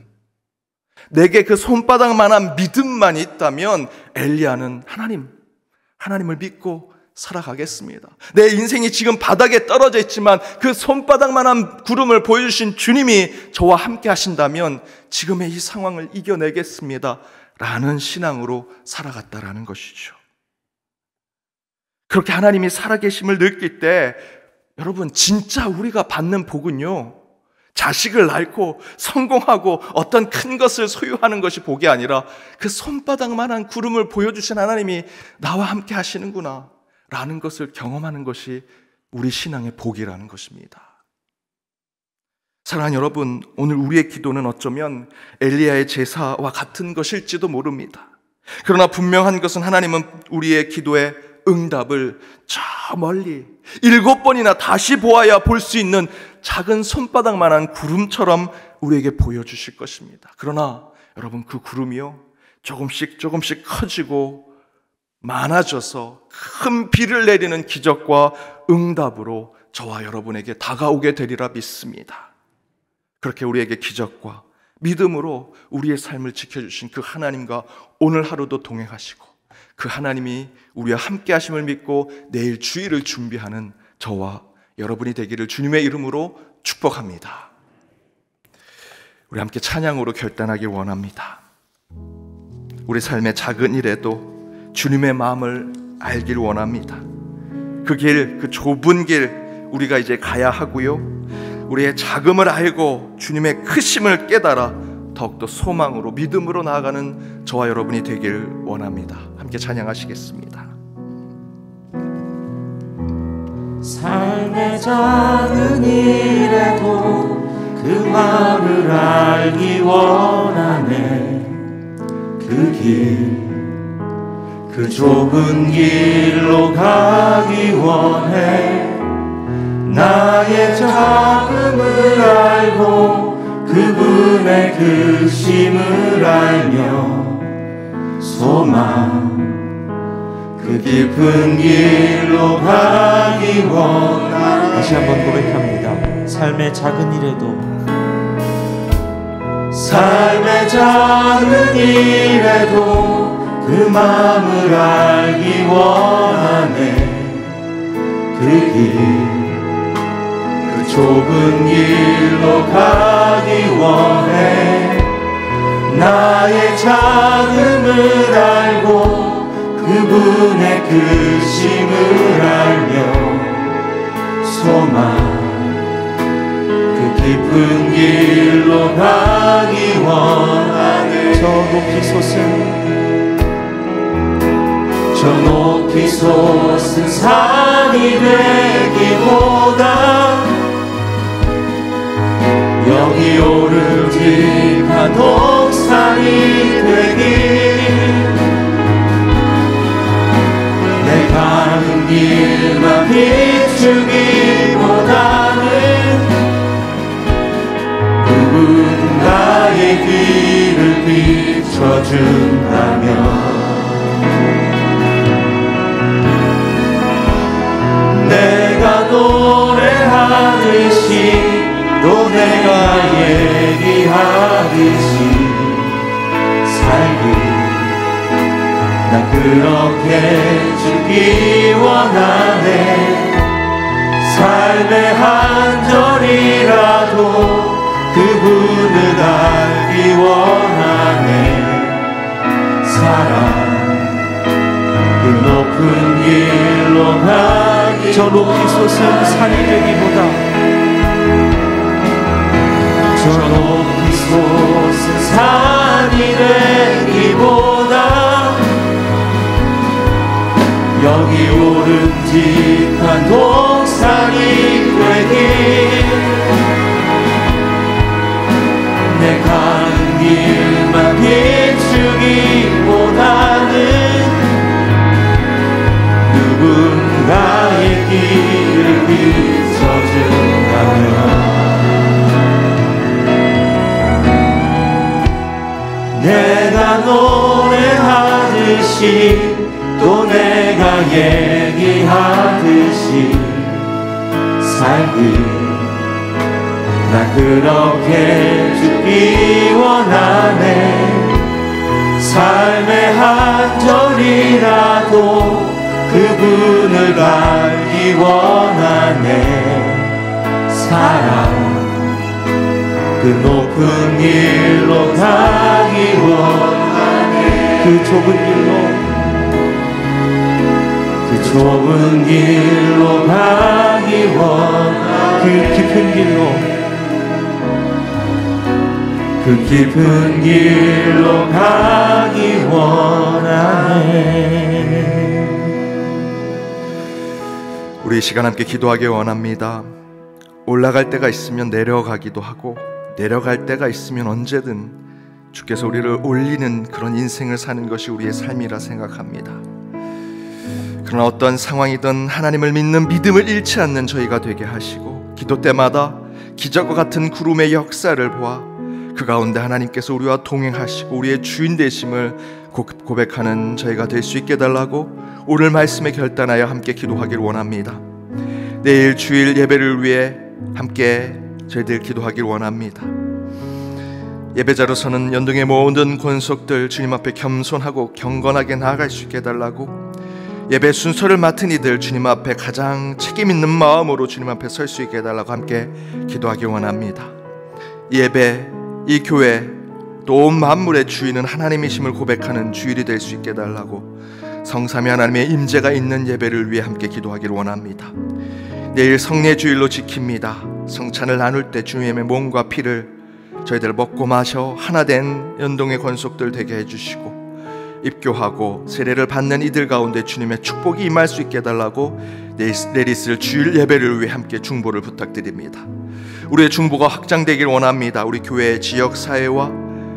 내게 그 손바닥만한 믿음만 있다면 엘리야는 하나님을 믿고 살아가겠습니다. 내 인생이 지금 바닥에 떨어져 있지만 그 손바닥만한 구름을 보여주신 주님이 저와 함께 하신다면 지금의 이 상황을 이겨내겠습니다 라는 신앙으로 살아갔다라는 것이죠. 그렇게 하나님이 살아계심을 느낄 때 여러분 진짜 우리가 받는 복은요, 자식을 낳고 성공하고 어떤 큰 것을 소유하는 것이 복이 아니라 그 손바닥만한 구름을 보여주신 하나님이 나와 함께 하시는구나 라는 것을 경험하는 것이 우리 신앙의 복이라는 것입니다. 사랑하는 여러분, 오늘 우리의 기도는 어쩌면 엘리야의 제사와 같은 것일지도 모릅니다. 그러나 분명한 것은 하나님은 우리의 기도의 응답을 저 멀리 7번이나 다시 보아야 볼 수 있는 작은 손바닥만한 구름처럼 우리에게 보여주실 것입니다. 그러나 여러분, 그 구름이요, 조금씩 커지고 많아져서 큰 비를 내리는 기적과 응답으로 저와 여러분에게 다가오게 되리라 믿습니다. 그렇게 우리에게 기적과 믿음으로 우리의 삶을 지켜주신 그 하나님과 오늘 하루도 동행하시고 그 하나님이 우리와 함께 하심을 믿고 내일 주일을 준비하는 저와 여러분이 되기를 주님의 이름으로 축복합니다. 우리 함께 찬양으로 결단하길 원합니다. 우리 삶의 작은 일에도 주님의 마음을 알길 원합니다. 그 길, 그 좁은 길 우리가 이제 가야 하고요, 우리의 작음을 알고 주님의 크심을 깨달아 더욱더 소망으로 믿음으로 나아가는 저와 여러분이 되길 원합니다. 함께 찬양하시겠습니다. 삶의 작은 일에도 그 마음을 알기 원하네. 그 길, 그 좁은 길로 가기 원해. 나의 작음을 알고 그분의 크심을 알며 소망, 그 깊은 길로 가기 원하네. 다시 한번 고백합니다. 삶의 작은 일에도, 삶의 작은 일에도 그 마음을 알기 원하네. 그 길, 그 좁은 길로 가기 원해. 나의 작음을 알고 그분의 크심을 알며 소망, 그 깊은 길로 가기 원하네. 저 높이 솟은 산이 되기보다 여기 오르직한 동산이 되길, 내 가는 길만 비추기보다는 누군가의 길을 비춰준다면 내가 노래하듯이 또 내가 얘기하듯이 살기, 난 그렇게 주기 원하네. 삶의 한 절이라도 그분을 알기 원하네. 사랑, 그 높은 길로 가기, 저 높이 솟은 산이 되기보다, 저 높이 솟은 산이 되기보다 여기 오름직한 동산이 되길, 내 가는 길만 비추기보다는 누군가의 길을 비춰준다면 내가 노래하듯이 또 내가 얘기하듯이 살기, 나 그렇게 주기 원하네. 삶의 한 절이라도 그분을 알기 원하네. 사랑, 그 높은 길로 가기 원하네. 그 좁은 길로, 그 좁은 좋은 길로 가기 원하네. 그 깊은 길로 가기 원하네. 우리 이 시간 함께 기도하기 원합니다. 올라갈 때가 있으면 내려가기도 하고, 내려갈 때가 있으면 언제든 주께서 우리를 올리는 그런 인생을 사는 것이 우리의 삶이라 생각합니다. 그러나 어떤 상황이든 하나님을 믿는 믿음을 잃지 않는 저희가 되게 하시고, 기도 때마다 기적과 같은 구름의 역사를 보아 그 가운데 하나님께서 우리와 동행하시고 우리의 주인 되심을 고백하는 저희가 될 수 있게 달라고 오늘 말씀에 결단하여 함께 기도하기를 원합니다. 내일 주일 예배를 위해 함께 저희들 기도하기를 원합니다. 예배자로서는 연동의 모든 권속들 주님 앞에 겸손하고 경건하게 나아갈 수 있게 해달라고, 예배 순서를 맡은 이들 주님 앞에 가장 책임 있는 마음으로 주님 앞에 설 수 있게 해달라고 함께 기도하기 원합니다. 이 예배, 이 교회, 또 온 만물의 주인은 하나님이심을 고백하는 주일이 될 수 있게 해달라고 성삼위 하나님의 임재가 있는 예배를 위해 함께 기도하기를 원합니다. 내일 성례주일로 지킵니다. 성찬을 나눌 때 주님의 몸과 피를 저희들 먹고 마셔 하나된 연동의 권속들 되게 해주시고, 입교하고 세례를 받는 이들 가운데 주님의 축복이 임할 수 있게 해달라고 내일 있을 주일 예배를 위해 함께 중보를 부탁드립니다. 우리의 중보가 확장되길 원합니다. 우리 교회의 지역사회와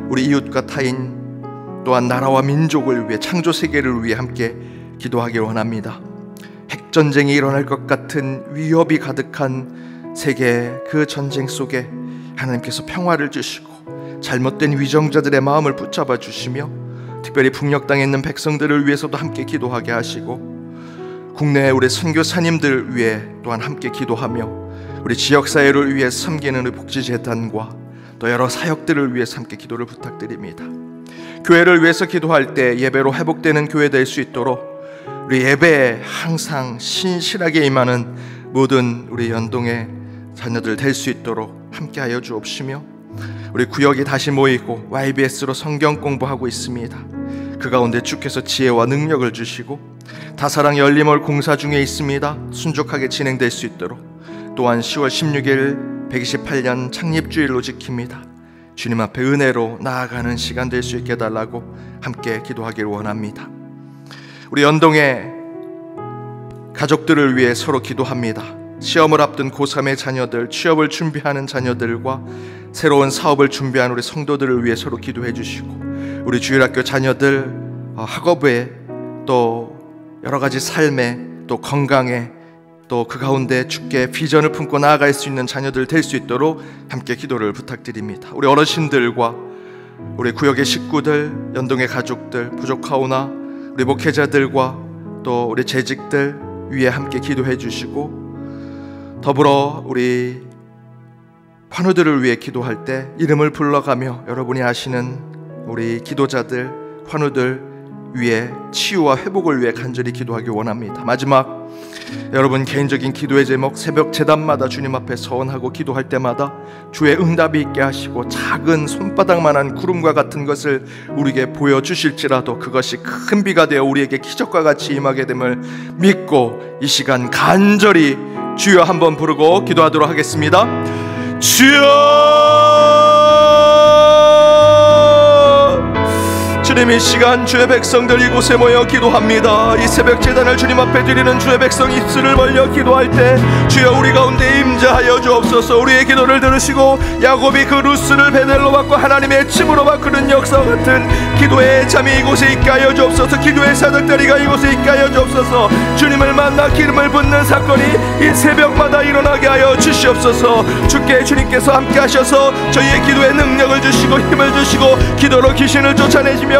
우리 이웃과 타인, 또한 나라와 민족을 위해, 창조 세계를 위해 함께 기도하길 원합니다. 핵전쟁이 일어날 것 같은 위협이 가득한 세계, 그 전쟁 속에 하나님께서 평화를 주시고 잘못된 위정자들의 마음을 붙잡아 주시며, 특별히 북녘 땅에 있는 백성들을 위해서도 함께 기도하게 하시고, 국내의 우리 선교사님들 위해 또한 함께 기도하며, 우리 지역사회를 위해 섬기는 우리 복지재단과 또 여러 사역들을 위해서 함께 기도를 부탁드립니다. 교회를 위해서 기도할 때 예배로 회복되는 교회 될 수 있도록 우리 예배에 항상 신실하게 임하는 모든 우리 연동의 자녀들 될 수 있도록 함께하여 주옵시며, 우리 구역이 다시 모이고 YBS로 성경 공부하고 있습니다. 그 가운데 주께서 지혜와 능력을 주시고 다사랑 열림월 공사 중에 있습니다. 순종하게 진행될 수 있도록, 또한 10월 16일 128년 창립주일로 지킵니다. 주님 앞에 은혜로 나아가는 시간 될 수 있게 해달라고 함께 기도하기를 원합니다. 우리 연동의 가족들을 위해 서로 기도합니다. 시험을 앞둔 고3의 자녀들, 취업을 준비하는 자녀들과 새로운 사업을 준비하는 우리 성도들을 위해 서로 기도해 주시고, 우리 주일학교 자녀들 학업에, 또 여러 가지 삶에, 또 건강에, 또 그 가운데 주께 비전을 품고 나아갈 수 있는 자녀들 될 수 있도록 함께 기도를 부탁드립니다. 우리 어르신들과 우리 구역의 식구들, 연동의 가족들, 부족하오나 우리 목회자들과 또 우리 재직들 위에 함께 기도해 주시고, 더불어 우리 환우들을 위해 기도할 때 이름을 불러가며 여러분이 아시는 우리 기도자들, 환우들 위해 치유와 회복을 위해 간절히 기도하기 원합니다. 마지막, 여러분 개인적인 기도의 제목, 새벽 제단마다 주님 앞에 서원하고 기도할 때마다 주의 응답이 있게 하시고 작은 손바닥만한 구름과 같은 것을 우리에게 보여주실지라도 그것이 큰 비가 되어 우리에게 기적과 같이 임하게 됨을 믿고 이 시간 간절히 주여 한번 부르고 기도하도록 하겠습니다. 주여! 주님, 이 시간 주의 백성들 이곳에 모여 기도합니다. 이 새벽 제단을 주님 앞에 드리는 주의 백성 입술을 벌려 기도할 때 주여 우리 가운데 임재하여 주옵소서. 우리의 기도를 들으시고 야곱이 그 루스를 베델로 받고 하나님의 침으로 바꾸는 역사와 같은 기도의 잠이 이곳에 있게 하여 주옵소서. 기도의 사닥다리가 이곳에 있게 하여 주옵소서. 주님을 만나 기름을 붓는 사건이 이 새벽마다 일어나게 하여 주시옵소서. 주님께서 함께 하셔서 저희의 기도에 능력을 주시고 힘을 주시고 기도로 귀신을 쫓아내시며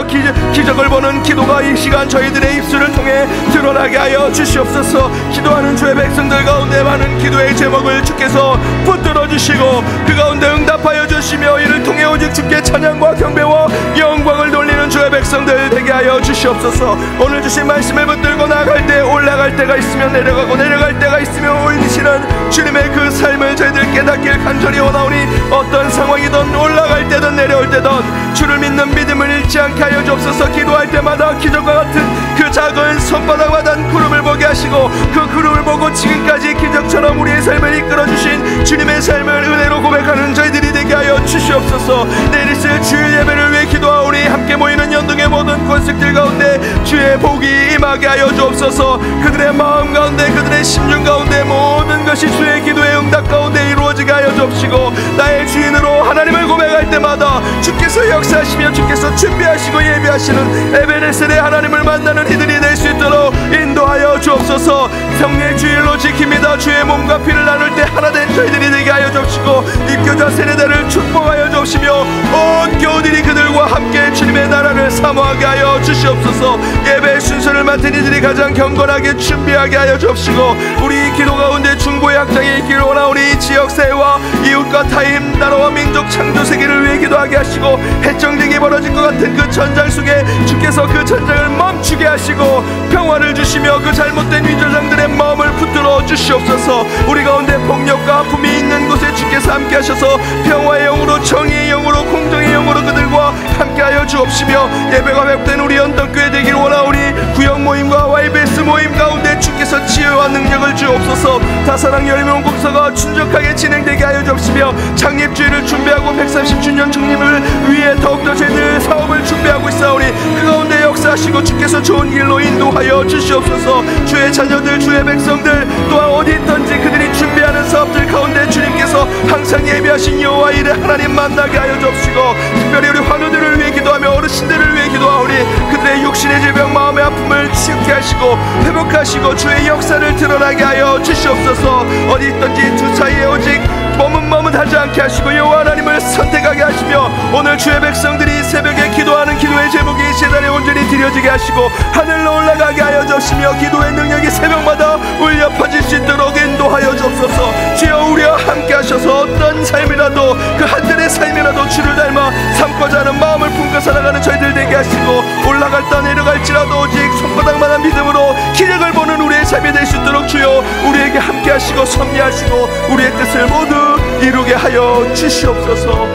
기적을 보는 기도가 이 시간 저희들의 입술을 통해 드러나게 하여 주시옵소서. 기도하는 주의 백성들 가운데 많은 기도의 제목을 주께서 붙들어 주시고 그 가운데 응답하여 주시며 이를 통해 오직 주께 찬양과 경배와 영광을 돌리는 주의 백성들 되게 하여 주시옵소서. 오늘 주신 말씀을 붙들고 나아갈 때 올라갈 때가 있으면 내려가고 내려갈 때가 있으면 올리시는 주님의 그 삶을 저희들 깨닫길 간절히 원하오니 어떤 상황이든 올라갈 때든 내려올 때든 주를 믿는 믿음을 잃지 않게 하여 주옵소서. 기도할 때마다 기적과 같은 그 작은 손바닥마다 구름을 보게 기도하게 하시고 그 구름을 보고 지금까지 기적처럼 우리의 삶을 이끌어주신 주님의 삶을 은혜로 고백하는 저희들이 되게 하여 주시옵소서. 내일 있을 주일 예배를 위해 기도하오니 함께 모이는 연동의 모든 권색들 가운데 주의 복이 임하게 하여 주옵소서. 그들의 마음 가운데 그들의 심중 가운데 모든 것이 주의 기도의 응답 가운데 이루어지게 하여 주옵시고 나의 주인으로 하나님을 고백할 때마다 주께서 역사하시며 주께서 준비하시고 예비하시는 에베네셀의 하나님을 만나는 이들이 될 수 있도록 인도하여 주옵소서. 성례 주일로 지킵니다. 주의 몸과 피를 나눌 때 하나 된 저희들이 되게 하여 주옵시고 입교자 세례대를 축복하여 주옵시며 온 교우들이 그들과 함께 주님의 나라를 사모하게 하여 주시옵소서. 예배의 순서를 맡은 이들이 가장 경건하게 준비하게 하여 주옵시고 우리 기도 가운데 중보의 확장이 있기를 원하오니 지역사회와 이웃과 타임 나라와 민족 창조 세계를 위해 기도하게 하시고 해청쟁이 벌어질 것 같은 그 전장 속에 주께서 그 전장을 멈추게 하시고 평화를 주시며 그 잘못된 위조장들의 마음을 붙들어 주시옵소서. 우리 가운데 폭력과 아픔이 있는 곳에 주께서 함께 하셔서 평화의 영으로 정의의 영으로 공정의 영으로 그들과 함께하여 주옵시며 예배가 회복된 우리 연덕교회 되기를 원하오니 구역 모임과 YBS 모임 가운데 주께서 지혜와 능력을 주옵소서. 다사랑 열명 공사가 충족하게 진행되게 하여 주옵시며 창립주의를 준비하고 130주년 창립을 위해 더욱더 저희들 사업을 준비하고 있사오니 그 가운데 역사하시고 주께서 좋은 길로 인도하여 주시옵소서. 주의 자녀들 주의 백성들 또한 어디 있든지 그들이 준비하는 사업들 가운데 주님께서 항상 예비하신 여호와 일에 하나님 만나게 하여 주옵시고 특별히 우리 환우들을 위해 기도하며 어르신들을 위해 기도하오니 그들의 육신의 질병 마음의 아픔을 치유케 하시고 회복하시고 주의 역사를 드러나게 하여 주시옵소서. 어디 있든지 두 사이에 오직 머뭇머뭇하지 않게 하시고 여호와 하나님을 선택하게 하시며 오늘 주의 백성들이 새벽에 기도하는 기도의 제목이 제단에 온전히 드려지게 하시고 하늘로 올라가게 하여 주시며 기도의 능력이 새벽마다 울려 퍼질 수 있도록 인도하여 주옵소서. 주여 우리와 함께 하셔서 어떤 삶이라도 그 한들의 삶이라도 주를 닮아 삼고자 하는 마음을 품고 살아가는 저희들 되게 하시고 올라갈다 내려갈지라도 오직 손바닥만한 믿음으로 기적을 보는 우리의 삶이 될 수 있도록 주여 우리에게 함께 하시고 섭리하시고 우리의 뜻을 모두 이루게 하여 주시옵소서.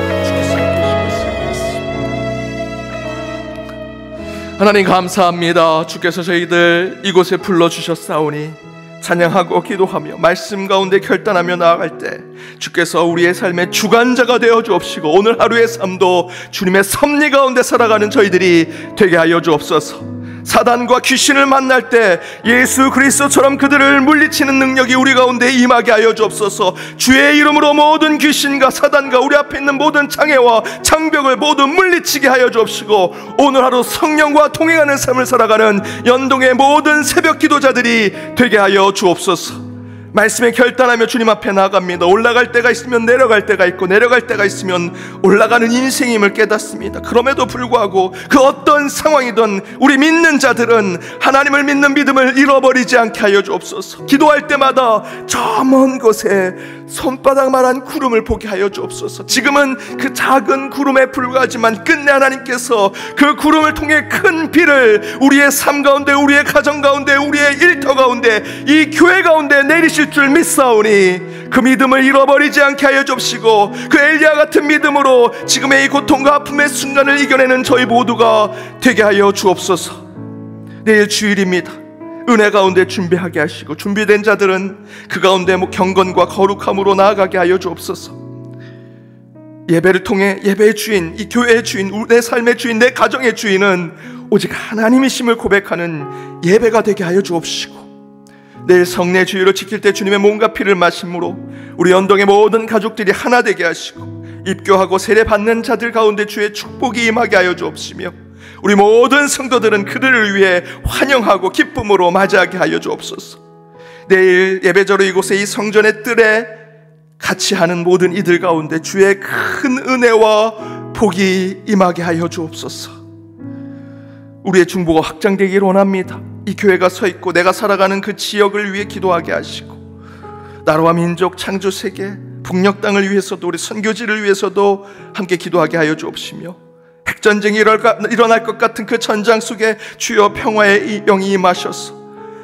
하나님 감사합니다. 주께서 저희들 이곳에 불러주셨사오니 찬양하고 기도하며 말씀 가운데 결단하며 나아갈 때 주께서 우리의 삶의 주관자가 되어 주옵시고 오늘 하루의 삶도 주님의 섭리 가운데 살아가는 저희들이 되게 하여 주옵소서. 사단과 귀신을 만날 때 예수 그리스도처럼 그들을 물리치는 능력이 우리 가운데 임하게 하여 주옵소서. 주의 이름으로 모든 귀신과 사단과 우리 앞에 있는 모든 장애와 장벽을 모두 물리치게 하여 주옵시고 오늘 하루 성령과 동행하는 삶을 살아가는 연동의 모든 새벽 기도자들이 되게 하여 주옵소서. 말씀에 결단하며 주님 앞에 나아갑니다. 올라갈 때가 있으면 내려갈 때가 있고 내려갈 때가 있으면 올라가는 인생임을 깨닫습니다. 그럼에도 불구하고 그 어떤 상황이든 우리 믿는 자들은 하나님을 믿는 믿음을 잃어버리지 않게 하여 주옵소서. 기도할 때마다 저 먼 곳에 손바닥만한 구름을 보게 하여 주옵소서. 지금은 그 작은 구름에 불과하지만 끝내 하나님께서 그 구름을 통해 큰 비를 우리의 삶 가운데 우리의 가정 가운데 우리의 일터 가운데 이 교회 가운데 내리실 줄 믿사오니 그 믿음을 잃어버리지 않게 하여 주옵시고 그 엘리야 같은 믿음으로 지금의 이 고통과 아픔의 순간을 이겨내는 저희 모두가 되게 하여 주옵소서. 내일 주일입니다. 은혜 가운데 준비하게 하시고 준비된 자들은 그 가운데 경건과 거룩함으로 나아가게 하여 주옵소서. 예배를 통해 예배의 주인, 이 교회의 주인, 내 삶의 주인, 내 가정의 주인은 오직 하나님이심을 고백하는 예배가 되게 하여 주옵시고 내일 성례 주일을 지킬 때 주님의 몸과 피를 마심으로 우리 연동의 모든 가족들이 하나 되게 하시고 입교하고 세례 받는 자들 가운데 주의 축복이 임하게 하여 주옵시며 우리 모든 성도들은 그들을 위해 환영하고 기쁨으로 맞이하게 하여 주옵소서. 내일 예배자로 이곳에 이 성전의 뜰에 같이 하는 모든 이들 가운데 주의 큰 은혜와 복이 임하게 하여 주옵소서. 우리의 중보가 확장되기를 원합니다. 이 교회가 서 있고 내가 살아가는 그 지역을 위해 기도하게 하시고 나라와 민족 창조 세계 북녘 땅을 위해서도 우리 선교지를 위해서도 함께 기도하게 하여 주옵시며 핵전쟁이 일어날 것 같은 그 전장 속에 주여 평화의 영이 임하셔서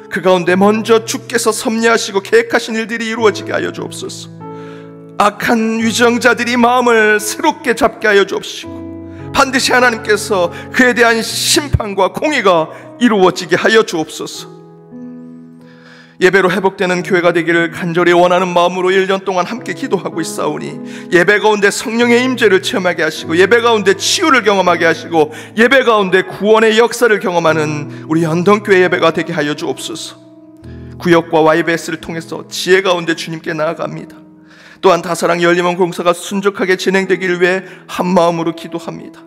그 가운데 먼저 주께서 섭리하시고 계획하신 일들이 이루어지게 하여 주옵소서. 악한 위정자들이 마음을 새롭게 잡게 하여 주옵시고 반드시 하나님께서 그에 대한 심판과 공의가 이루어지게 하여 주옵소서. 예배로 회복되는 교회가 되기를 간절히 원하는 마음으로 1년 동안 함께 기도하고 있사오니 예배 가운데 성령의 임재를 체험하게 하시고 예배 가운데 치유를 경험하게 하시고 예배 가운데 구원의 역사를 경험하는 우리 연동교회 예배가 되게 하여 주옵소서. 구역과 YBS를 통해서 지혜 가운데 주님께 나아갑니다. 또한 다사랑 열림원 공사가 순적하게 진행되기를 위해 한마음으로 기도합니다.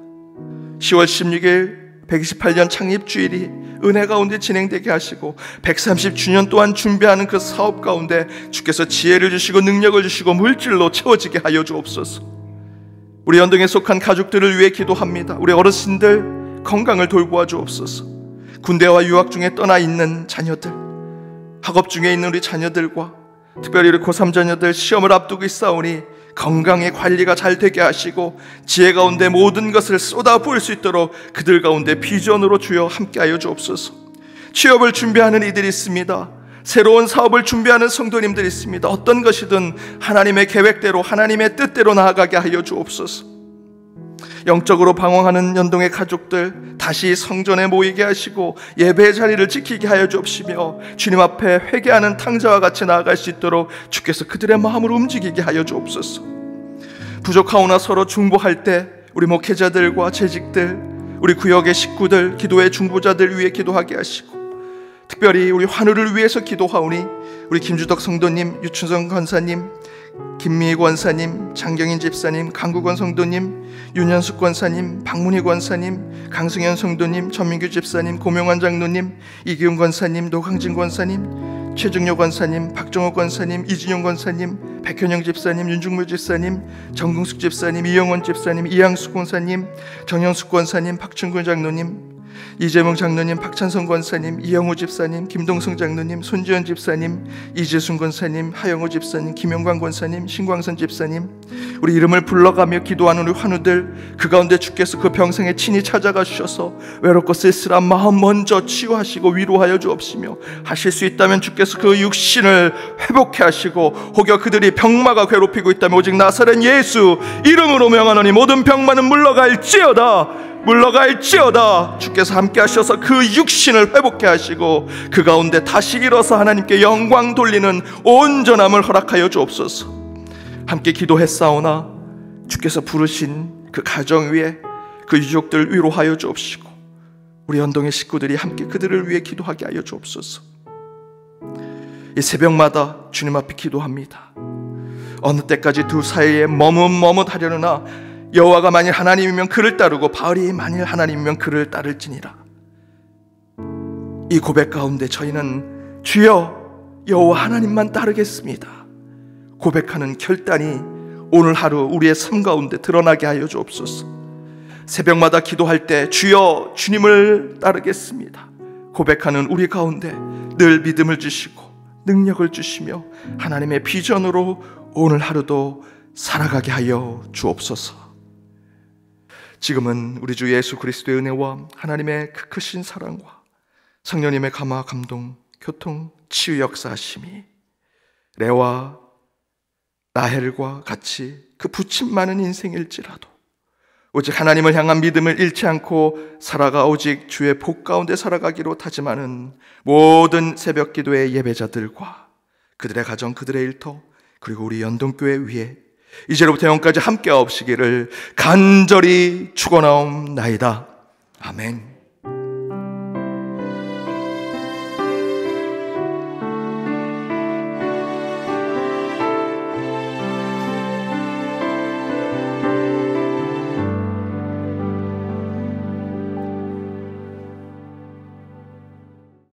10월 16일 128년 창립주일이 은혜 가운데 진행되게 하시고 130주년 또한 준비하는 그 사업 가운데 주께서 지혜를 주시고 능력을 주시고 물질로 채워지게 하여 주옵소서. 우리 연동에 속한 가족들을 위해 기도합니다. 우리 어르신들 건강을 돌보아 주옵소서. 군대와 유학 중에 떠나 있는 자녀들, 학업 중에 있는 우리 자녀들과 특별히 우리 고3 자녀들 시험을 앞두고 있사오니 건강의 관리가 잘 되게 하시고 지혜 가운데 모든 것을 쏟아부을 수 있도록 그들 가운데 비전으로 주여 함께하여 주옵소서. 취업을 준비하는 이들이 있습니다. 새로운 사업을 준비하는 성도님들이 있습니다. 어떤 것이든 하나님의 계획대로 하나님의 뜻대로 나아가게 하여 주옵소서. 영적으로 방황하는 연동의 가족들 다시 성전에 모이게 하시고 예배의 자리를 지키게 하여 주옵시며 주님 앞에 회개하는 탕자와 같이 나아갈 수 있도록 주께서 그들의 마음을 움직이게 하여 주옵소서. 부족하오나 서로 중보할 때 우리 목회자들과 재직들, 우리 구역의 식구들, 기도의 중보자들 위해 기도하게 하시고 특별히 우리 환우를 위해서 기도하오니 우리 김주덕 성도님, 유춘성 권사님, 김미희 권사님, 장경인 집사님, 강국원 성도님, 윤현숙 권사님, 박문희 권사님, 강승현 성도님, 전민규 집사님, 고명환 장로님, 이기훈 권사님, 노강진 권사님, 최중료 권사님, 박정호 권사님, 이진용 권사님, 백현영 집사님, 윤중무 집사님, 정궁숙 집사님, 이영원 집사님, 이양숙 권사님, 정영숙 권사님, 박춘근 장로님, 이재명 장로님, 박찬성 권사님, 이영호 집사님, 김동성 장로님, 손지현 집사님, 이재순 권사님, 하영호 집사님, 김영광 권사님, 신광선 집사님, 우리 이름을 불러가며 기도하는 우리 환우들 그 가운데 주께서 그 병상에 친히 찾아가 주셔서 외롭고 쓸쓸한 마음 먼저 치유하시고 위로하여 주옵시며 하실 수 있다면 주께서 그 육신을 회복해 하시고 혹여 그들이 병마가 괴롭히고 있다면 오직 나사렛 예수 이름으로 명하노니 모든 병마는 물러갈지어다 주께서 함께 하셔서 그 육신을 회복해 하시고 그 가운데 다시 일어서 하나님께 영광 돌리는 온전함을 허락하여 주옵소서. 함께 기도했사오나 주께서 부르신 그 가정 위에 그 유족들 위로하여 주옵시고 우리 연동의 식구들이 함께 그들을 위해 기도하게 하여 주옵소서. 이 새벽마다 주님 앞에 기도합니다. 어느 때까지 두 사이에 머뭇하려느나 여호와가 만일 하나님이면 그를 따르고 바알이 만일 하나님이면 그를 따를지니라. 이 고백 가운데 저희는 주여 여호와 하나님만 따르겠습니다 고백하는 결단이 오늘 하루 우리의 삶 가운데 드러나게 하여 주옵소서. 새벽마다 기도할 때 주여 주님을 따르겠습니다 고백하는 우리 가운데 늘 믿음을 주시고 능력을 주시며 하나님의 비전으로 오늘 하루도 살아가게 하여 주옵소서. 지금은 우리 주 예수 그리스도의 은혜와 하나님의 그 크신 사랑과 성령님의 감화 감동 교통 치유 역사하심이 레와 라헬과 같이 그 부침 많은 인생일지라도 오직 하나님을 향한 믿음을 잃지 않고 살아가 오직 주의 복 가운데 살아가기로 다짐하는 모든 새벽 기도의 예배자들과 그들의 가정, 그들의 일터 그리고 우리 연동교회 위에 이제로부터 영까지 함께 하옵시기를 간절히 축원하옵나이다. 아멘.